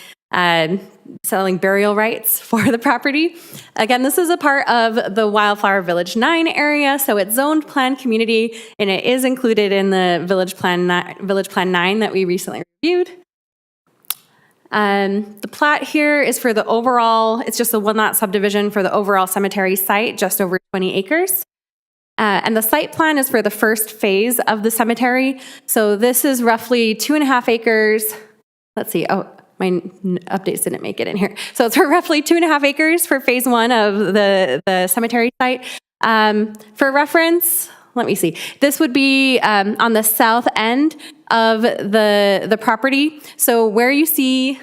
burial rights for the property. Again, this is a part of the Wildflower Village 9 area, so it's zoned planned community, and it is included in the Village Plan 9 that we recently reviewed. The plat here is for the overall, it's just a one-lot subdivision for the overall cemetery site, just over 20 acres. And the site plan is for the first phase of the cemetery. So this is roughly 2.5 acres. Let's see, my updates didn't make it in here. So it's for roughly 2.5 acres for Phase 1 of the cemetery site. For reference, let me see. This would be on the south end of the property. So where you see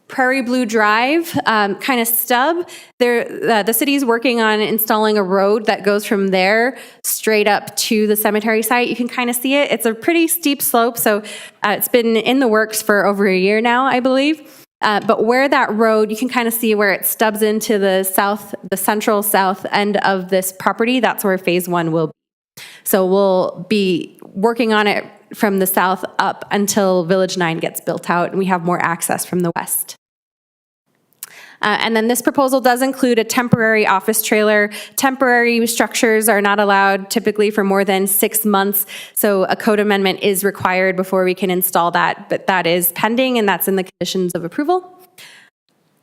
Prairie Blue Drive, kind of stub, the city's working on installing a road that goes from there straight up to the cemetery site. You can kind of see it. It's a pretty steep slope, so it's been in the works for over a year now, I believe. But where that road, you can kind of see where it stubs into the central south end of this property. That's where Phase 1 will be. So we'll be working on it from the south up until Village 9 gets built out, and we have more access from the west. And then this proposal does include a temporary office trailer. Temporary structures are not allowed typically for more than 6 months, so a code amendment is required before we can install that, but that is pending, and that's in the conditions of approval.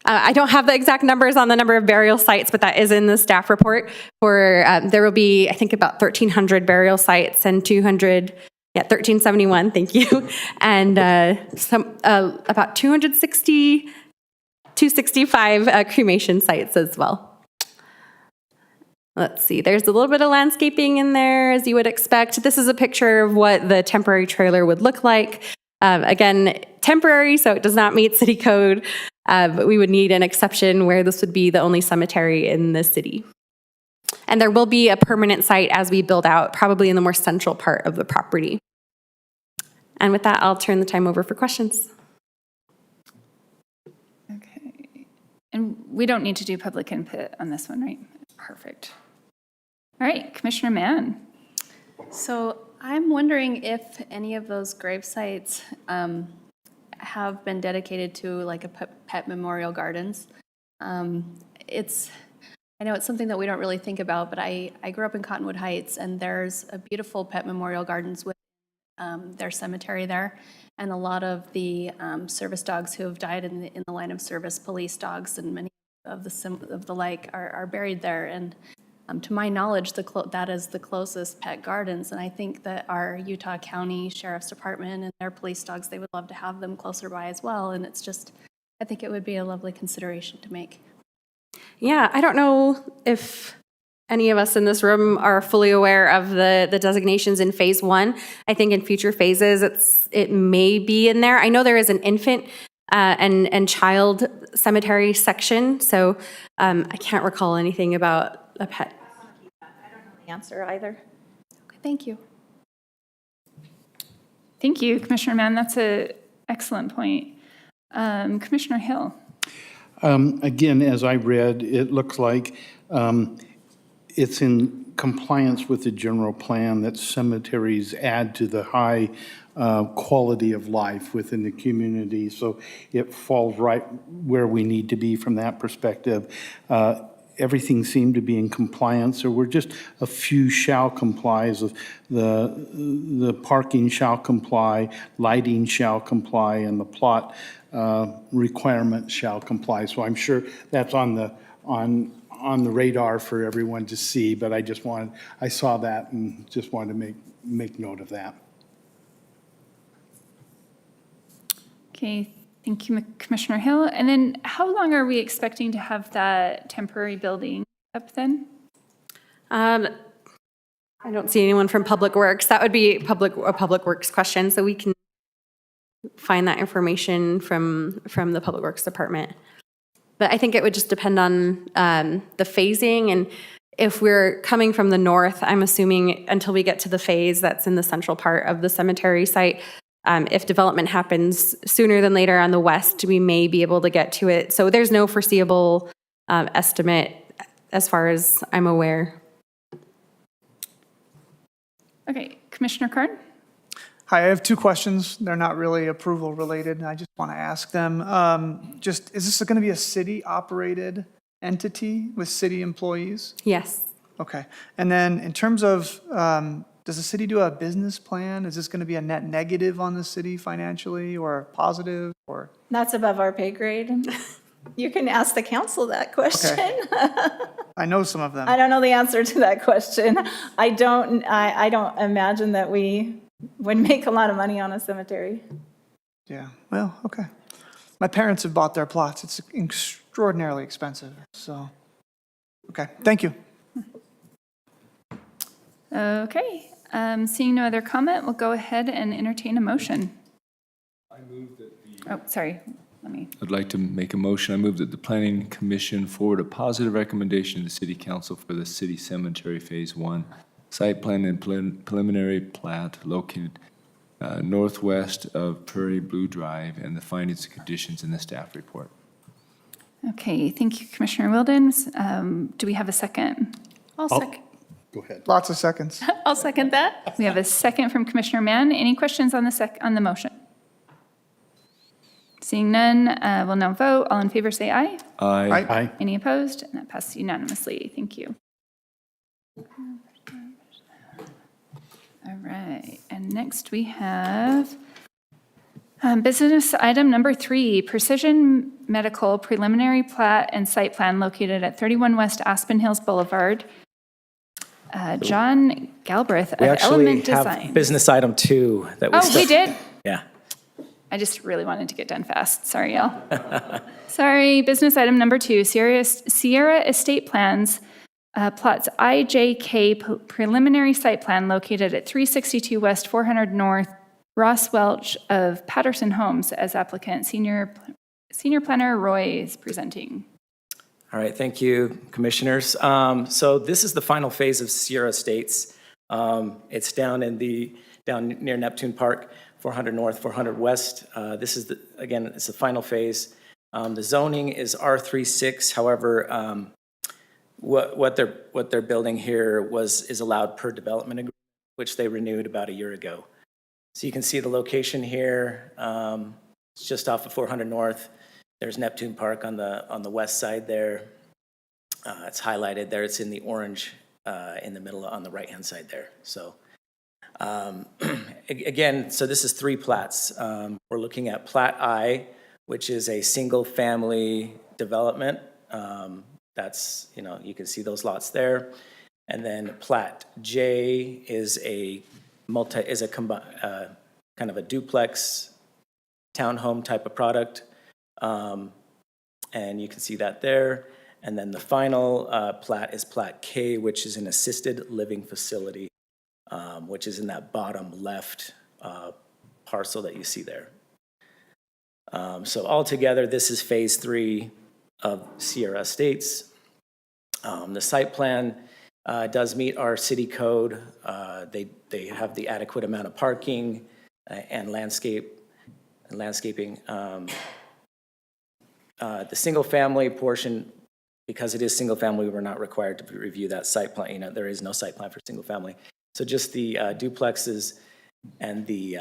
I don't have the exact numbers on the number of burial sites, but that is in the staff report. There will be, I think, about 1,300 burial sites and 1,371, thank you, and about 260 265 cremation sites as well. Let's see, there's a little bit of landscaping in there, as you would expect. This is a picture of what the temporary trailer would look like. Again, temporary, so it does not meet city code, but we would need an exception where this would be the only cemetery in the city. And there will be a permanent site as we build out, probably in the more central part of the property. And with that, I'll turn the time over for questions. Okay. And we don't need to do public input on this one, right? Perfect. All right, Commissioner Mann. So I'm wondering if any of those grave sites have been dedicated to like a pet memorial gardens. I know it's something that we don't really think about, but I grew up in Cottonwood Heights, and there's a beautiful pet memorial gardens with their cemetery there, and a lot of the service dogs who have died in the line of service, police dogs, and many of the like are buried there. And to my knowledge, that is the closest pet gardens, and I think that our Utah County Sheriff's Department and their police dogs, they would love to have them closer by as well. And it's just, I think it would be a lovely consideration to make. Yeah, I don't know if any of us in this room are fully aware of the designations in phase 1. I think in future phases, it may be in there. I know there is an infant and child cemetery section, so I can't recall anything about a pet. I don't know the answer either. Okay, thank you. Thank you, Commissioner Mann. That's an excellent point. Commissioner Hill. Again, as I read, it looks like it's in compliance with the general plan that cemeteries add to the high quality of life within the community. So it falls right where we need to be from that perspective. Everything seemed to be in compliance. There were just a few shall complies of the parking shall comply, lighting shall comply, and the plot requirement shall comply. So I'm sure that's on the radar for everyone to see, but I saw that and just wanted to make note of that. Okay, thank you, Commissioner Hill. And then how long are we expecting to have that temporary building up then? I don't see anyone from Public Works. That would be a Public Works question, so we can find that information from the Public Works Department. But I think it would just depend on the phasing, and if we're coming from the north, I'm assuming until we get to the phase that's in the central part of the cemetery site, if development happens sooner than later on the west, we may be able to get to it. So there's no foreseeable estimate as far as I'm aware. Okay, Commissioner Carn? Hi, I have two questions. They're not really approval related, and I just want to ask them. Is this going to be a city-operated entity with city employees? Yes. Okay. And then in terms of, does the city do a business plan? Is this going to be a net negative on the city financially, or positive, or? That's above our pay grade. You can ask the council that question. I know some of them. I don't know the answer to that question. I don't imagine that we would make a lot of money on a cemetery. Yeah, well, okay. My parents have bought their plots. It's extraordinarily expensive, so, okay, thank you. Okay, seeing no other comment, we'll go ahead and entertain a motion. Oh, sorry, let me. I'd like to make a motion. I move that the Planning Commission forward a positive recommendation to the City Council for the City Cemetery Phase 1 site plan and preliminary plat located northwest of Prairie Blue Drive, and the findings and conditions in the staff report. Okay, thank you, Commissioner Wildens. Do we have a second? I'll second. Go ahead. Lots of seconds. I'll second that. We have a second from Commissioner Mann. Any questions on the motion? Seeing none, we'll now vote. All in favor say aye. Aye. Aye. Any opposed? And that passes unanimously. Thank you. All right, and next we have business item number 3, Precision Medical Preliminary Plat and Site Plan located at 31 West Aspen Hills Boulevard. John Galbraith of We actually Element have Design. business item 2 that we Oh, we did? Yeah. I just really wanted to get done fast. Sorry, y'all. Sorry, business item number 2, Sierra Estate Plans, plots IJK preliminary site plan located at 362 West, 400 North, Ross Welch of Patterson Homes as applicant. Senior Planner Roy is presenting. All right, thank you, commissioners. So this is the final phase of Sierra Estates. It's down near Neptune Park, 400 North, 400 West. This is again, it's the final phase. The zoning is R36. However, what they're building here is allowed per development agreement, which they renewed about a year ago. So you can see the location here. It's just off of 400 North. There's Neptune Park on the west side there. It's highlighted there. It's in the orange in the middle on the right-hand side there. So again, so this is 3 plats. We're looking at Plat I, which is a single-family development. That's, you can see those lots there. And then Plat J is kind of a duplex townhome type of product. And you can see that there. And then the final plat is Plat K, which is an assisted living facility, which is in that bottom left parcel that you see there. So altogether, this is phase 3 of Sierra Estates. The site plan does meet our city code. They have the adequate amount of parking and landscaping. The single family portion, because it is single family, we're not required to review that site plan. There is no site plan for single family. So just the duplexes and the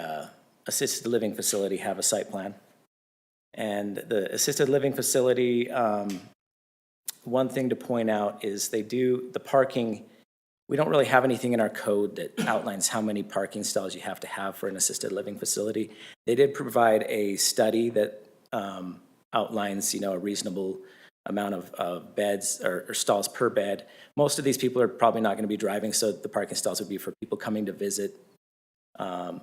assisted living facility have a site plan. And the assisted living facility, one thing to point out is the parking, we don't really have anything in our code that outlines how many parking stalls you have to have for an assisted living facility. They did provide a study that outlines, a reasonable amount of beds or stalls per bed. Most of these people are probably not going to be driving, so the parking stalls would be for people coming to visit. And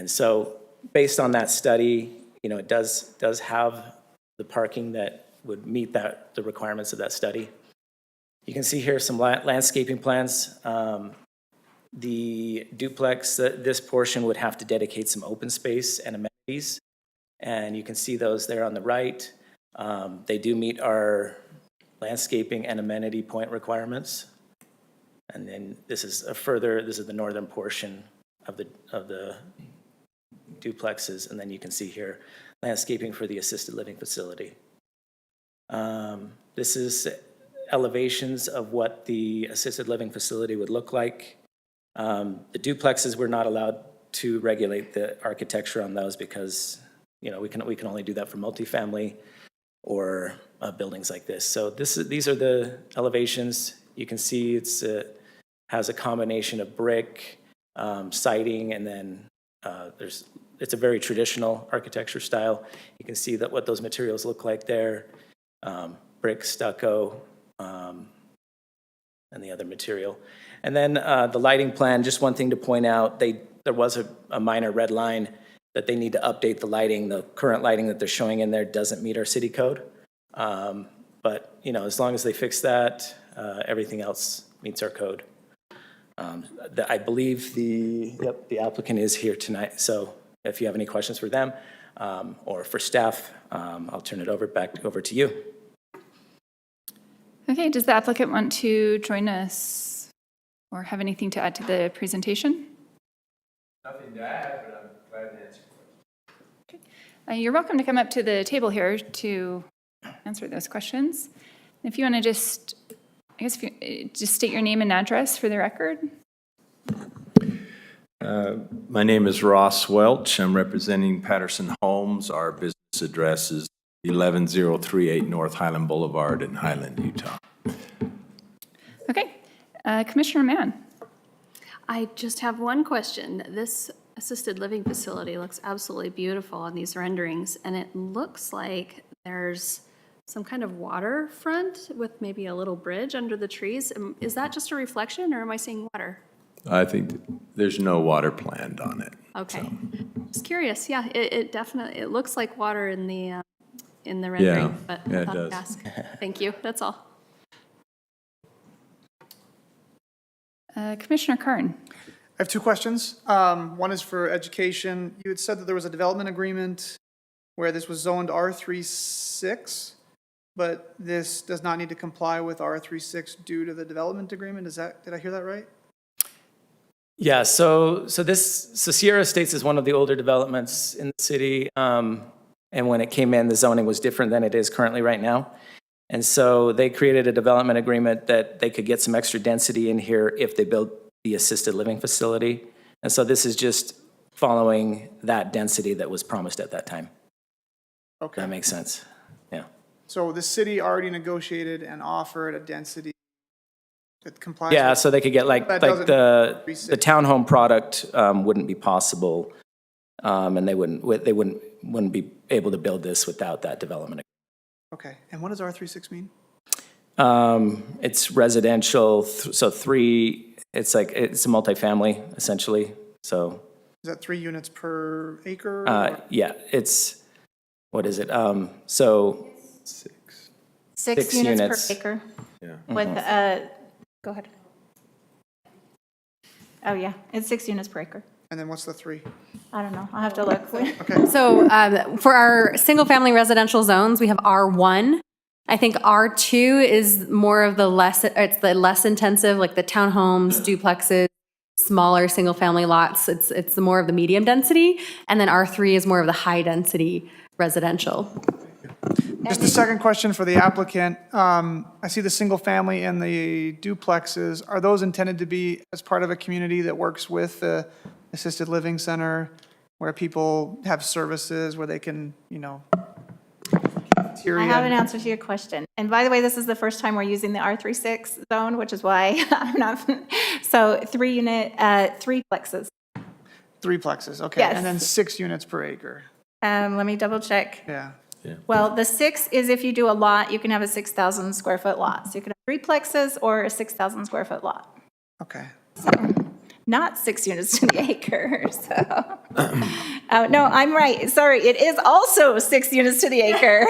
so based on that study, it does have the parking that would meet the requirements of that study. You can see here some landscaping plans. The duplex, this portion would have to dedicate some open space and amenities. And you can see those there on the right. They do meet our landscaping and amenity point requirements. And then this is the northern portion of the duplexes. And then you can see here landscaping for the assisted living facility. This is elevations of what the assisted living facility would look like. The duplexes, we're not allowed to regulate the architecture on those because we can only do that for multifamily or buildings like this. So these are the elevations. You can see it has a combination of brick, siding, and then it's a very traditional architecture style. You can see what those materials look like there. Brick, stucco, and the other material. And then the lighting plan, just one thing to point out, there was a minor red line that they need to update the lighting. The current lighting that they're showing in there doesn't meet our city code. But as long as they fix that, everything else meets our code. I believe the applicant is here tonight, so if you have any questions for them or for staff, I'll turn it back over to you. Okay, does the applicant want to join us or have anything to add to the presentation? Nothing to add, but I'm glad to answer questions. Okay. You're welcome to come up to the table here to answer those questions. If you want to just state your name and address for the record. My name is Ross Welch. I'm representing Patterson Homes. Our business address is 11038 North Highland Boulevard in Highland, Utah. Okay. Commissioner Mann. I just have one question. This assisted living facility looks absolutely beautiful on these renderings, and it looks like there's some kind of waterfront with maybe a little bridge under the trees. Is that just a reflection, or am I seeing water? I think there's no water planned on it. Okay. Just curious, yeah, it definitely, it looks like water in the rendering, but yeah, I it thought I'd does. ask. Thank you, that's all. Commissioner Carn. I have two questions. One is for education. You had said that there was a development agreement where this was zoned R36, but this does not need to comply with R36 due to the development agreement. Did I hear that right? Yeah, so Sierra Estates is one of the older developments in the city. And when it came in, the zoning was different than it is currently right now. And so they created a development agreement that they could get some extra density in here if they built the assisted living facility. And so this is just following that density that was promised at that time. Okay. That makes sense. Yeah. So the city already negotiated and offered a density that complies Yeah, with. so they could get like That the doesn't- townhome product wouldn't be possible. And they wouldn't be able to build this without that development. Okay, and what does R36 mean? It's residential, so it's a multifamily essentially. So, Is that 3 units per acre? or- yeah, what is it? So Six Six units units. per acre Yeah. with, go ahead. Oh, yeah, it's 6 units per acre. And then what's the 3? I don't know, I'll have to look. So for our single-family residential zones, we have R1. I think R2 is more of it's the less intensive, like the townhomes, duplexes, smaller single-family lots. It's more of the medium density. And then R3 is more of the high-density residential. Just a second question for the applicant. I see the single family and the duplexes. Are those intended to be as part of a community that works with the assisted living center, where people have services, where they can, I have an answer to your question. And by the way, this is the first time we're using the R36 zone, which is why I'm not, so 3 plexes. 3 plexes, okay. Yes. And then 6 units per acre. Let me double check. Yeah. Well, the 6 is if you do a lot, you can have a 6,000 square foot lot. So you can have 3 plexes or a 6,000 square foot lot. Okay. Not 6 units to the acre, so. No, I'm right, sorry, it is also 6 units to the acre.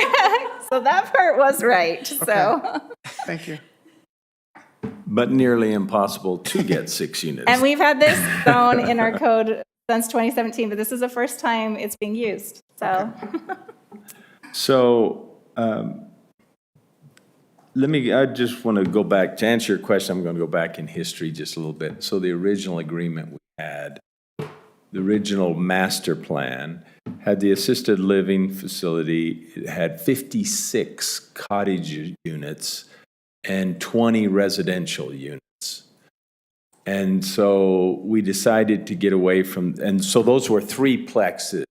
So that part was right, so. Thank you. But nearly impossible to get 6 units. And we've had this zone in our code since 2017, but this is the first time it's being used, so. So, I just want to go back, to answer your question, I'm going to go back in history just a little bit. So the original agreement we had, the original master plan, had the assisted living facility, it had 56 cottage units and 20 residential units. And so we decided to get away from, and so those were 3 plexes,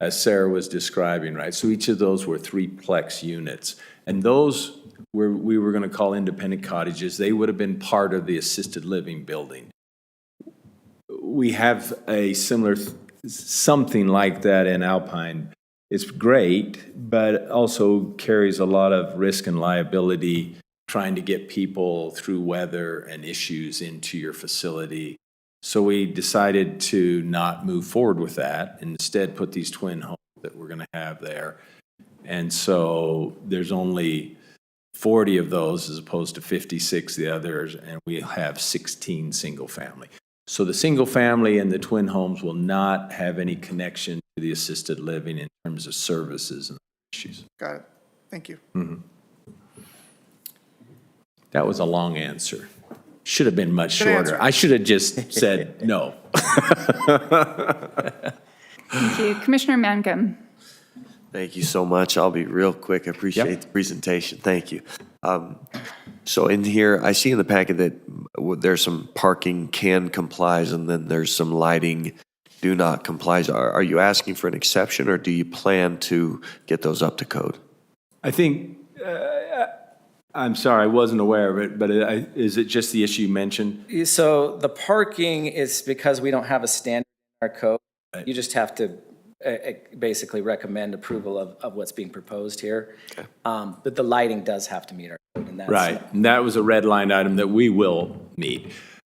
as Sarah was describing, right? So each of those were 3-plex units. And those we were going to call independent cottages. They would have been part of the assisted living building. We have a similar, something like that in Alpine. It's great, but also carries a lot of risk and liability trying to get people through weather and issues into your facility. So we decided to not move forward with that, and instead put these twin homes that we're going to have there. And so there's only 40 of those as opposed to 56 the others, and we have 16 single family. So the single family and the twin homes will not have any connection to the assisted living in terms of services and issues. Got it. Thank you. That was a long answer. Should have been much Good shorter. answer. I should have just said no. Thank you. Commissioner Mangum. Thank you so much. I'll be real quick. I appreciate the presentation. Thank you. So in here, I see in the packet that there's some parking can complies, and then there's some lighting do not complies. Are you asking for an exception, or do you plan to get those up to code? I think, I'm sorry, I wasn't aware of it, but is it just the issue you mentioned? So the parking is because we don't have a standard in our code. You just have to basically recommend approval of what's being proposed here. But the lighting does have to meet our code. And that's Right, and that was a red line item that we will meet.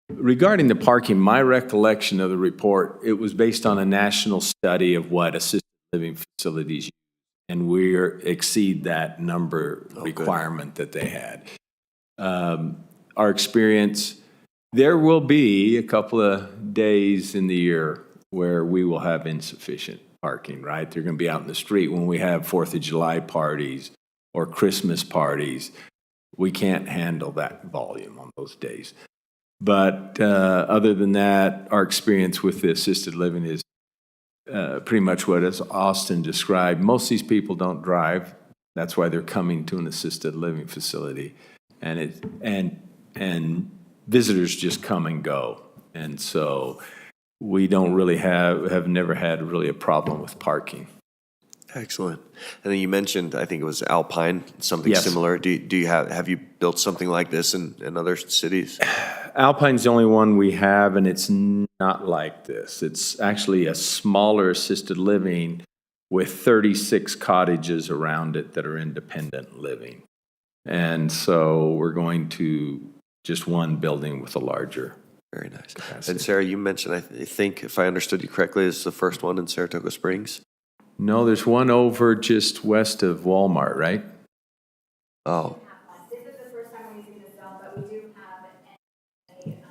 regarding the parking, my recollection of the report, it was based on a national study of what assisted living facilities use, and we exceed that number requirement that they had. Our experience, there will be a couple of days in the year where we will have insufficient parking, right? They're going to be out in the street when we have 4th of July parties or Christmas parties. We can't handle that volume on those days. But other than that, our experience with the assisted living is pretty much what as Austin described. Most of these people don't drive. That's why they're coming to an assisted living facility. And visitors just come and go. And so we don't really have never had really a problem with parking. Excellent. And then you mentioned, I think it was Alpine, something Yes. similar. Do you have you built something like this in other cities? Alpine's the only one we have, and it's not like this. It's actually a smaller assisted living with 36 cottages around it that are independent living. And so we're going to just one building with a larger. Very nice. capacity. And Sarah, you mentioned, I think, if I understood you correctly, this is the first one in Saratoga Springs? No, there's one over just west of Walmart, right? Oh, This is the first time we're using this zone, but we do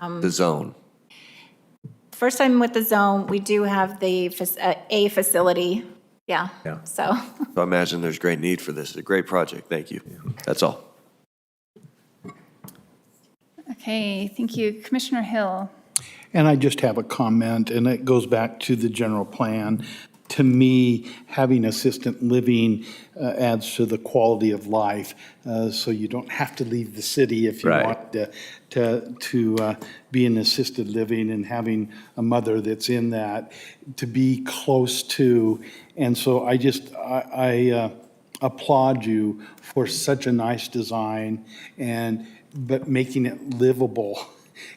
have the zone. First time with the zone, we do have a facility. Yeah. Yeah. So, So I imagine there's great need for this. It's a great project. Thank you. That's all. Okay, thank you. Commissioner Hill. And I just have a comment, and it goes back to the general plan. To me, having assisted living adds to the quality of life, so you don't have to leave the city if you Right. want to be in assisted living, and having a mother that's in that, to be close to. And so I applaud you for such a nice design, but making it livable.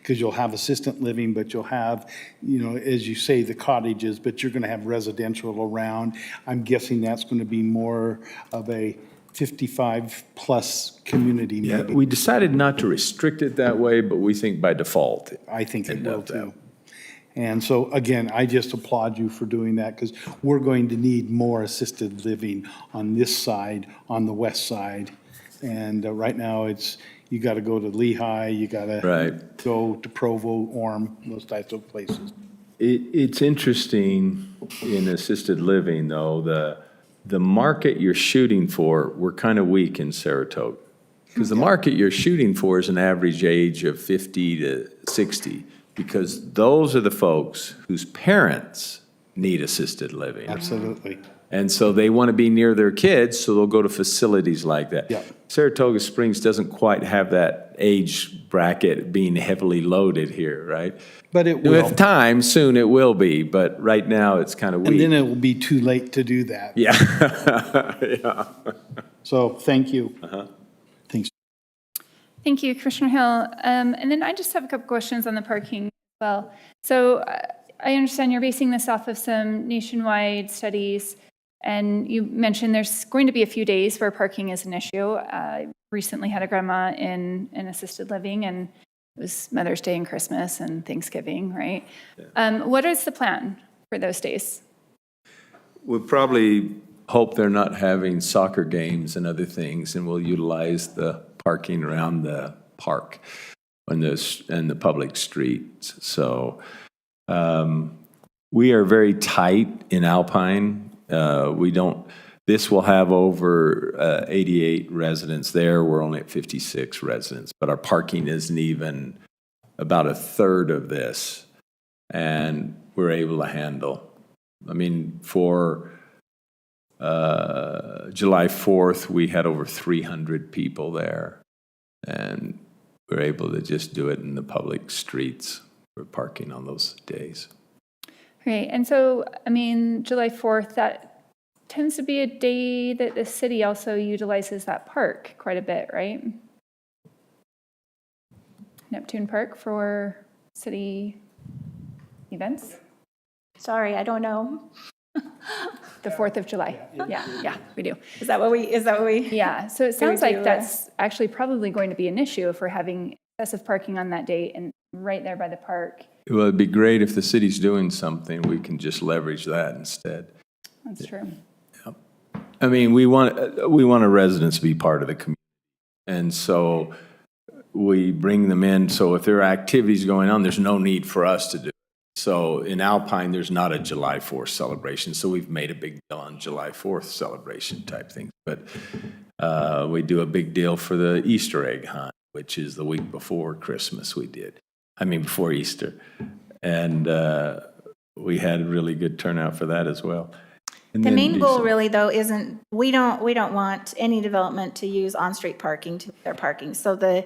Because you'll have assistant living, but you'll have, as you say, the cottages, but you're going to have residential around. I'm guessing that's going to be more of a 55-plus community. Yeah, maybe. we decided not to restrict it that way, but we think by default. I think it end will up that. too. And so, again, I just applaud you for doing that, because we're going to need more assisted living on this side, on the west side. And right now, you got to go to Lehigh, you got to Right. go to Provo, Orem, those types of places. It's interesting in assisted living, though, the market you're shooting for, we're kind of weak in Saratoga. Because the market you're shooting for is an average age of 50 to 60, because those are the folks whose parents need assisted living. Absolutely. And so they want to be near their kids, so they'll go to facilities like that. Yeah. Saratoga Springs doesn't quite have that age bracket being heavily loaded here, right? But it will. With time, soon it will be, but right now it's kind of And then weak. it will be too late to do that. Yeah. Yeah. So, thank you. Thanks. Thank you, Commissioner Hill. And then I just have a couple questions on the parking as well. So I understand you're basing this off of some nationwide studies, and you mentioned there's going to be a few days where parking is an issue. I recently had a grandma in an assisted living, and it was Mother's Day and Christmas and Thanksgiving, right? What is the plan for those days? We'll probably hope they're not having soccer games and other things, and we'll utilize the parking around the park and the public streets. So we are very tight in Alpine. This will have over 88 residents there. We're only at 56 residents, but our parking isn't even about a third of this, and we're able to handle. I mean, for July 4th, we had over 300 people there, and we're able to just do it in the public streets for parking on those days. Great. And so, I mean, July 4th, that tends to be a day that the city also utilizes that park quite a bit, right? Neptune Park for city events? sorry, I don't know. The 4th of July. Yeah, we do. Is that what we? Yeah, so it Do we sounds like do, that's actually probably going to be an issue if we're having excessive parking on that date and right there by the park. Well, it'd be great if the city's doing something, we can just leverage that instead. That's true. I mean, we want our residents to be part of the community. And so we bring them in, so if there are activities going on, there's no need for us to do it. So in Alpine, there's not a July 4th celebration, so we've made a big deal on July 4th celebration type things. But we do a big deal for the Easter egg hunt, which is the week before Christmas before Easter. And we had a really good turnout for that as well. And The then main goal December- really though isn't, we don't want any development to use on-street parking to their parking. So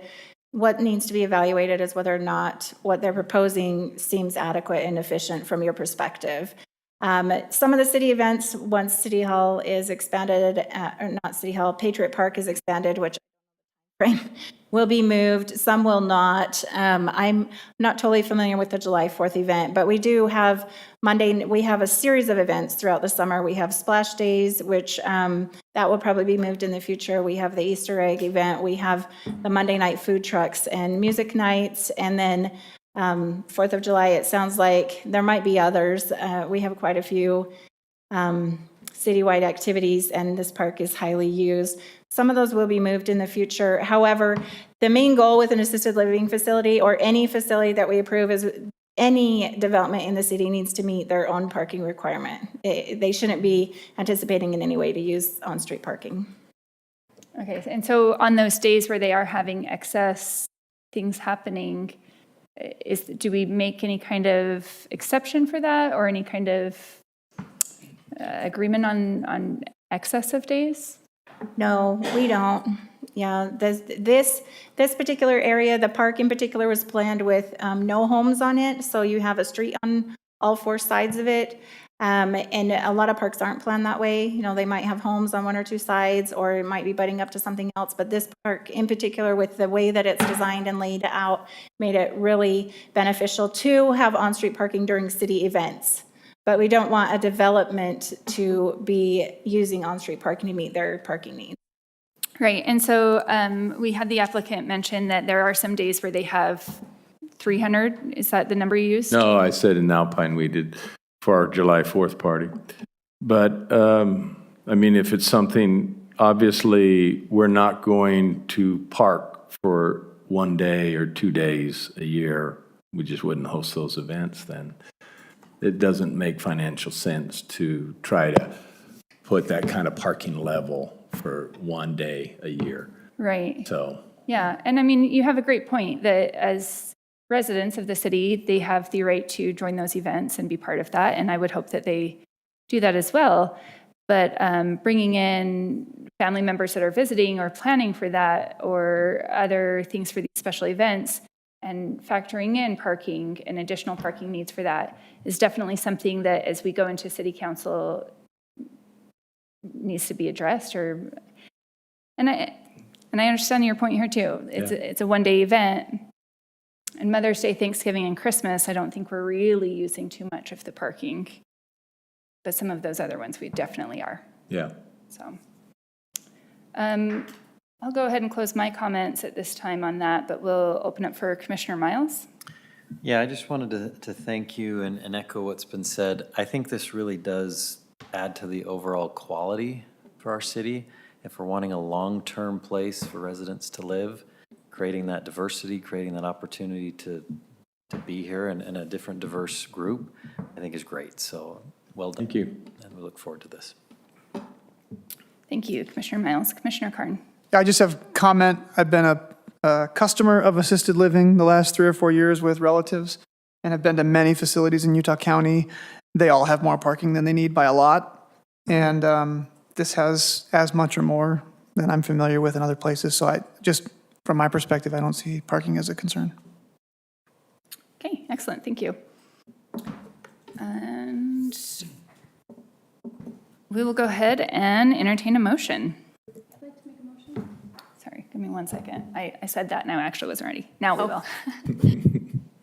what needs to be evaluated is whether or not what they're proposing seems adequate and efficient from your perspective. Some of the city events, once City Hall is expanded, or not City Hall, Patriot Park is expanded, which will be moved, some will not. I'm not totally familiar with the July 4th event, but we do have we have a series of events throughout the summer. We have Splash Days, which that will probably be moved in the future. We have the Easter egg event. We have the Monday night food trucks and music nights. And then 4th of July, it sounds like there might be others. We have quite a few citywide activities, and this park is highly used. Some of those will be moved in the future. However, the main goal with an assisted living facility or any facility that we approve is any development in the city needs to meet their own parking requirement. They shouldn't be anticipating in any way to use on-street parking. Okay, and so on those days where they are having excess things happening, do we make any kind of exception for that or any kind of agreement on excess of days? No, we don't. Yeah, this particular area, the park in particular, was planned with no homes on it. So you have a street on all four sides of it. And a lot of parks aren't planned that way. You know, they might have homes on one or two sides, or it might be butting up to something else. But this park in particular, with the way that it's designed and laid out, made it really beneficial to have on-street parking during city events. But we don't want a development to be using on-street parking to meet their parking needs. Right, and so we had the applicant mention that there are some days where they have 300. Is that the number you used? No, I said in Alpine we did for our July 4th party. But, I mean, if it's something, obviously, we're not going to park for 1 day or 2 days a year. We just wouldn't host those events then. It doesn't make financial sense to try to put that kind of parking level for 1 day a year. Right. So, Yeah, and I mean, you have a great point that as residents of the city, they have the right to join those events and be part of that, and I would hope that they do that as well. But bringing in family members that are visiting or planning for that or other things for these special events and factoring in parking and additional parking needs for that is definitely something that as we go into city council needs to be addressed. And I understand your point here too. It's a one-day event. And Mother's Day, Thanksgiving, and Christmas, I don't think we're really using too much of the parking. But some of those other ones we definitely are. yeah. So I'll go ahead and close my comments at this time on that, but we'll open up for Commissioner Miles. Yeah, I just wanted to thank you and echo what's been said. I think this really does add to the overall quality for our city. If we're wanting a long-term place for residents to live, creating that diversity, creating that opportunity to be here in a different diverse group, I think is great. So well done. Thank you. And we look forward to this. Thank you, Commissioner Miles. Commissioner Karn. I just have a comment. I've been a customer of assisted living the last 3 or 4 years with relatives and have been to many facilities in Utah County. They all have more parking than they need by a lot. And this has as much or more than I'm familiar with in other places. So from my perspective, I don't see parking as a concern. Okay, excellent. Thank you. And we will go ahead and entertain a motion. I'd like to make a motion. Sorry, give me 1 second. I said that and I actually wasn't ready. Now we will.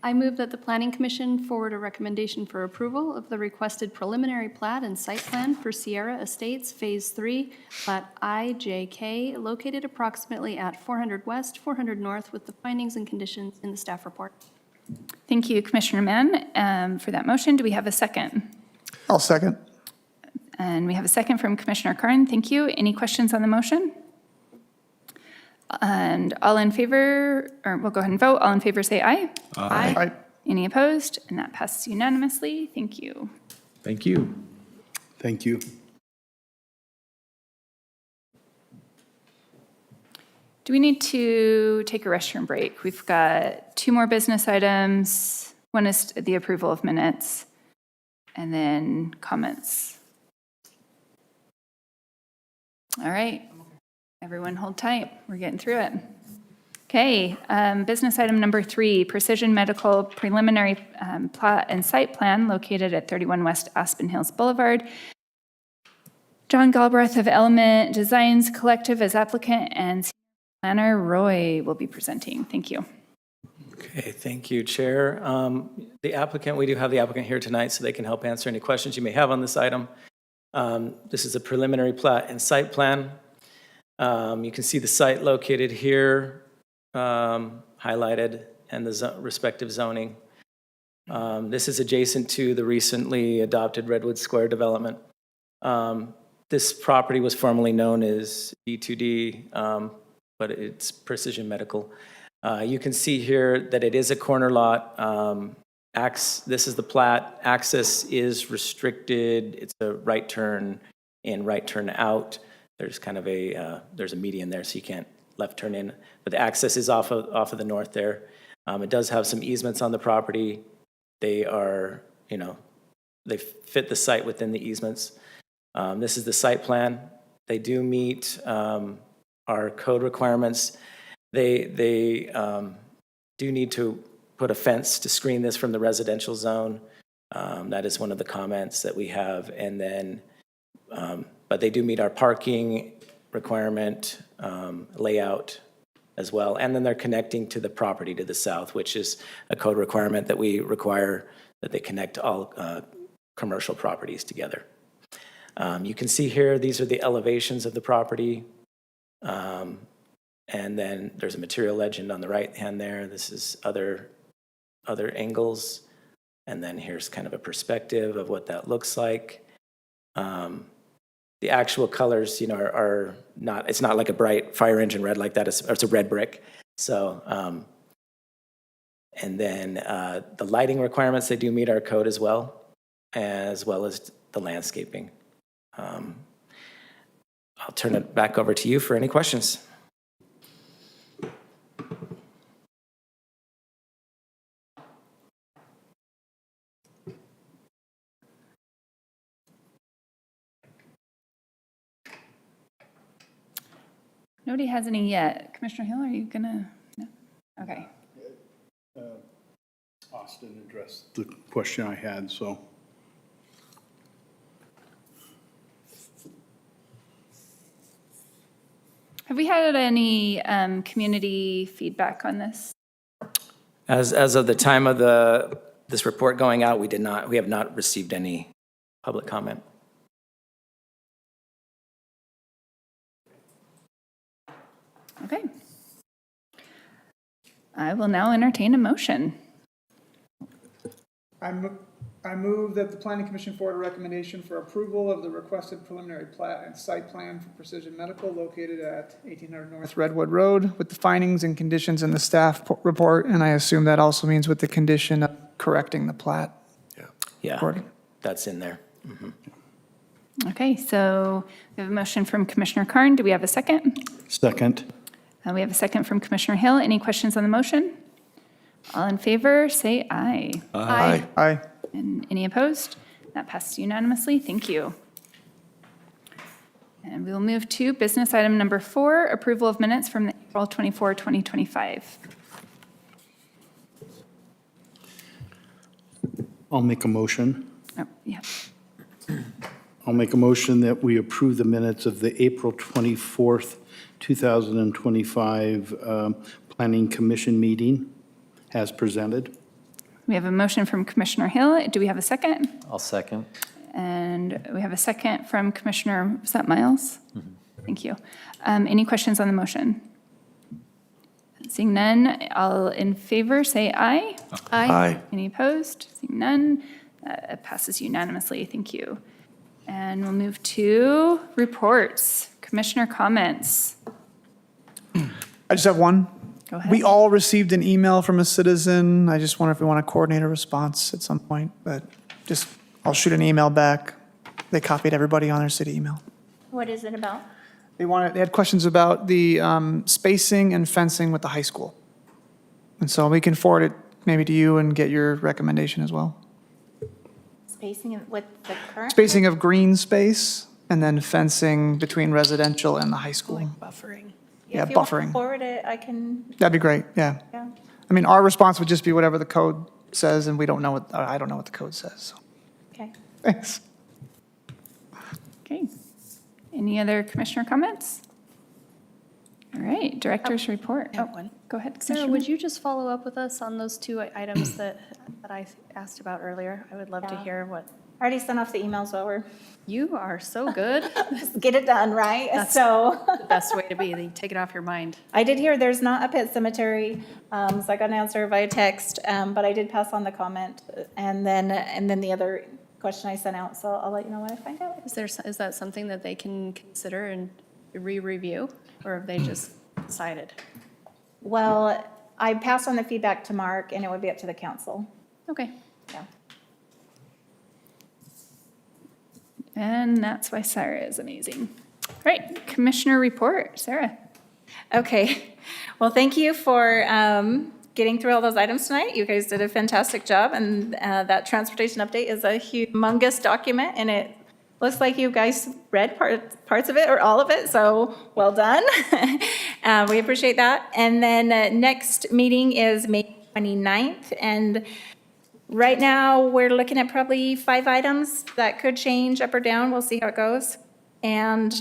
I move that the Planning Commission forward a recommendation for approval of the requested preliminary plat and site plan for Sierra Estates Phase 3, Plat IJK, located approximately at 400 West, 400 North, with the findings and conditions in the staff report. Thank you, Commissioner Mann, for that motion. Do we have a second? I'll second. And we have a second from Commissioner Carn. Thank you. Any questions on the motion? And all in favor, or we'll go ahead and vote. All in favor, say aye. Aye. Any opposed? And that passes unanimously. Thank you. Thank you. Thank you. Do we need to take a restroom break? We've got 2 more business items. One is the approval of minutes, and then comments. All right. Everyone hold tight. We're getting through it. Okay, business item number 3, Precision Medical Preliminary Plat and Site Plan located at 31 West Aspen Hills Boulevard. John Galbraith of Element Designs Collective as applicant, and planner Roy will be presenting. Thank you. Okay, thank you, Chair. The applicant, we do have the applicant here tonight, so they can help answer any questions you may have on this item. This is a preliminary plat and site plan. You can see the site located here, highlighted, and the respective zoning. This is adjacent to the recently adopted Redwood Square development. This property was formerly known as D2D, but it's Precision Medical. You can see here that it is a corner lot. This is the plat. Access is restricted. It's a right turn in, right turn out. There's kind of there's a median there, so you can't left turn in. But the access is off of the north there. It does have some easements on the property. They are, they fit the site within the easements. This is the site plan. They do meet our code requirements. They do need to put a fence to screen this from the residential zone. That is one of the comments that we have. And then, but they do meet our parking requirement, layout as well. And then they're connecting to the property to the south, which is a code requirement that we require that they connect all commercial properties together. You can see here, these are the elevations of the property. And then there's a material legend on the right hand there. This is other angles. And then here's kind of a perspective of what that looks like. The actual colors, are not, it's not like a bright fire engine red like that. It's a red brick. So, and then the lighting requirements, they do meet our code as well as the landscaping. I'll turn it back over to you for any questions. Nobody has any yet. Commissioner Hill, are you gonna? No? Okay. Austin addressed the question I had, so. Have we had any community feedback on this? As of the time of this report going out, we have not received any public comment. Okay. I will now entertain a motion. I move that the Planning Commission forward a recommendation for approval of the requested preliminary plat and site plan for Precision Medical located at 1800 North Redwood Road with the findings and conditions in the staff report, and I assume that also means with the condition of correcting the plat. Yeah, that's in there. Mm-hmm. Okay, so we have a motion from Commissioner Carn. Do we have a second? Second. We have a second from Commissioner Hill. Any questions on the motion? All in favor, say aye. Aye. Aye. And any opposed? That passes unanimously. Thank you. And we will move to business item number 4, approval of minutes from the April 24, 2025. I'll make a motion. Oh, yeah. I'll make a motion that we approve the minutes of the April 24th, 2025 Planning Commission meeting as presented. We have a motion from Commissioner Hill. Do we have a second? I'll second. And we have a second from Commissioner, was that Miles? Thank you. Any questions on the motion? Seeing none, all in favor, say aye. Aye. Any opposed? Seeing none, that passes unanimously. Thank you. And we'll move to reports, commissioner comments. I just have one. Go ahead. We all received an email from a citizen. I just wonder if we want to coordinate a response at some point, but just, I'll shoot an email back. They copied everybody on their city email. What is it about? They had questions about the spacing and fencing with the high school. And so we can forward it maybe to you and get your recommendation as well. Spacing with the current? Spacing of green space and then fencing between residential and the high school. Buffering. Yeah, If you want to buffering. forward it, I can, That'd be great, yeah. yeah. I mean, our response would just be whatever the code says, and we don't know what, I don't know what the code says, so, Okay. thanks. Okay. Any other commissioner comments? All right, director's report. have Oh, one. Go ahead, Sarah, Commissioner. would you just follow up with us on those two items that I asked about earlier? I would love to Yeah. hear what, I already sent off the emails while we're, you are so good. just get it done, right? That's- So, The best way to be, they take it off your mind. I did hear there's not a pet cemetery, so I got an answer via text, but I did pass on the comment. And then the other question I sent out, so I'll let you know when I find out. Is that something that they can consider and re-review, or have they just decided? Well, I passed on the feedback to Mark, and it would be up to the council. Okay. Yeah. And that's why Sarah is amazing. All right, commissioner report, Sarah. Okay, well, thank you for getting through all those items tonight. You guys did a fantastic job, and that transportation update is a humongous document, and it looks like you guys read parts of it or all of it, so well done. We appreciate that. And then next meeting is May 29th, and right now, we're looking at probably 5 items that could change up or down. We'll see how it goes. And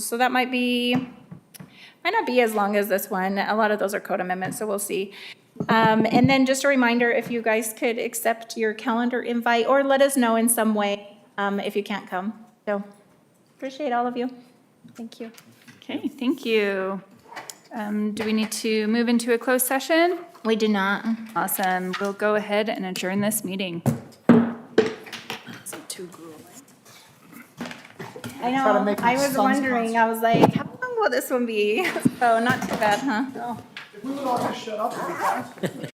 so that might not be as long as this one. A lot of those are code amendments, so we'll see. And then just a reminder, if you guys could accept your calendar invite or let us know in some way if you can't come. So appreciate all of you. Thank you. Okay, thank you. Do we need to move into a closed session? We do not. Awesome. We'll go ahead and adjourn this meeting. Too grueling. I know, I was wondering, I was like, how long will this one be? So not too bad, huh? If we would all just shut up, it'd be fine.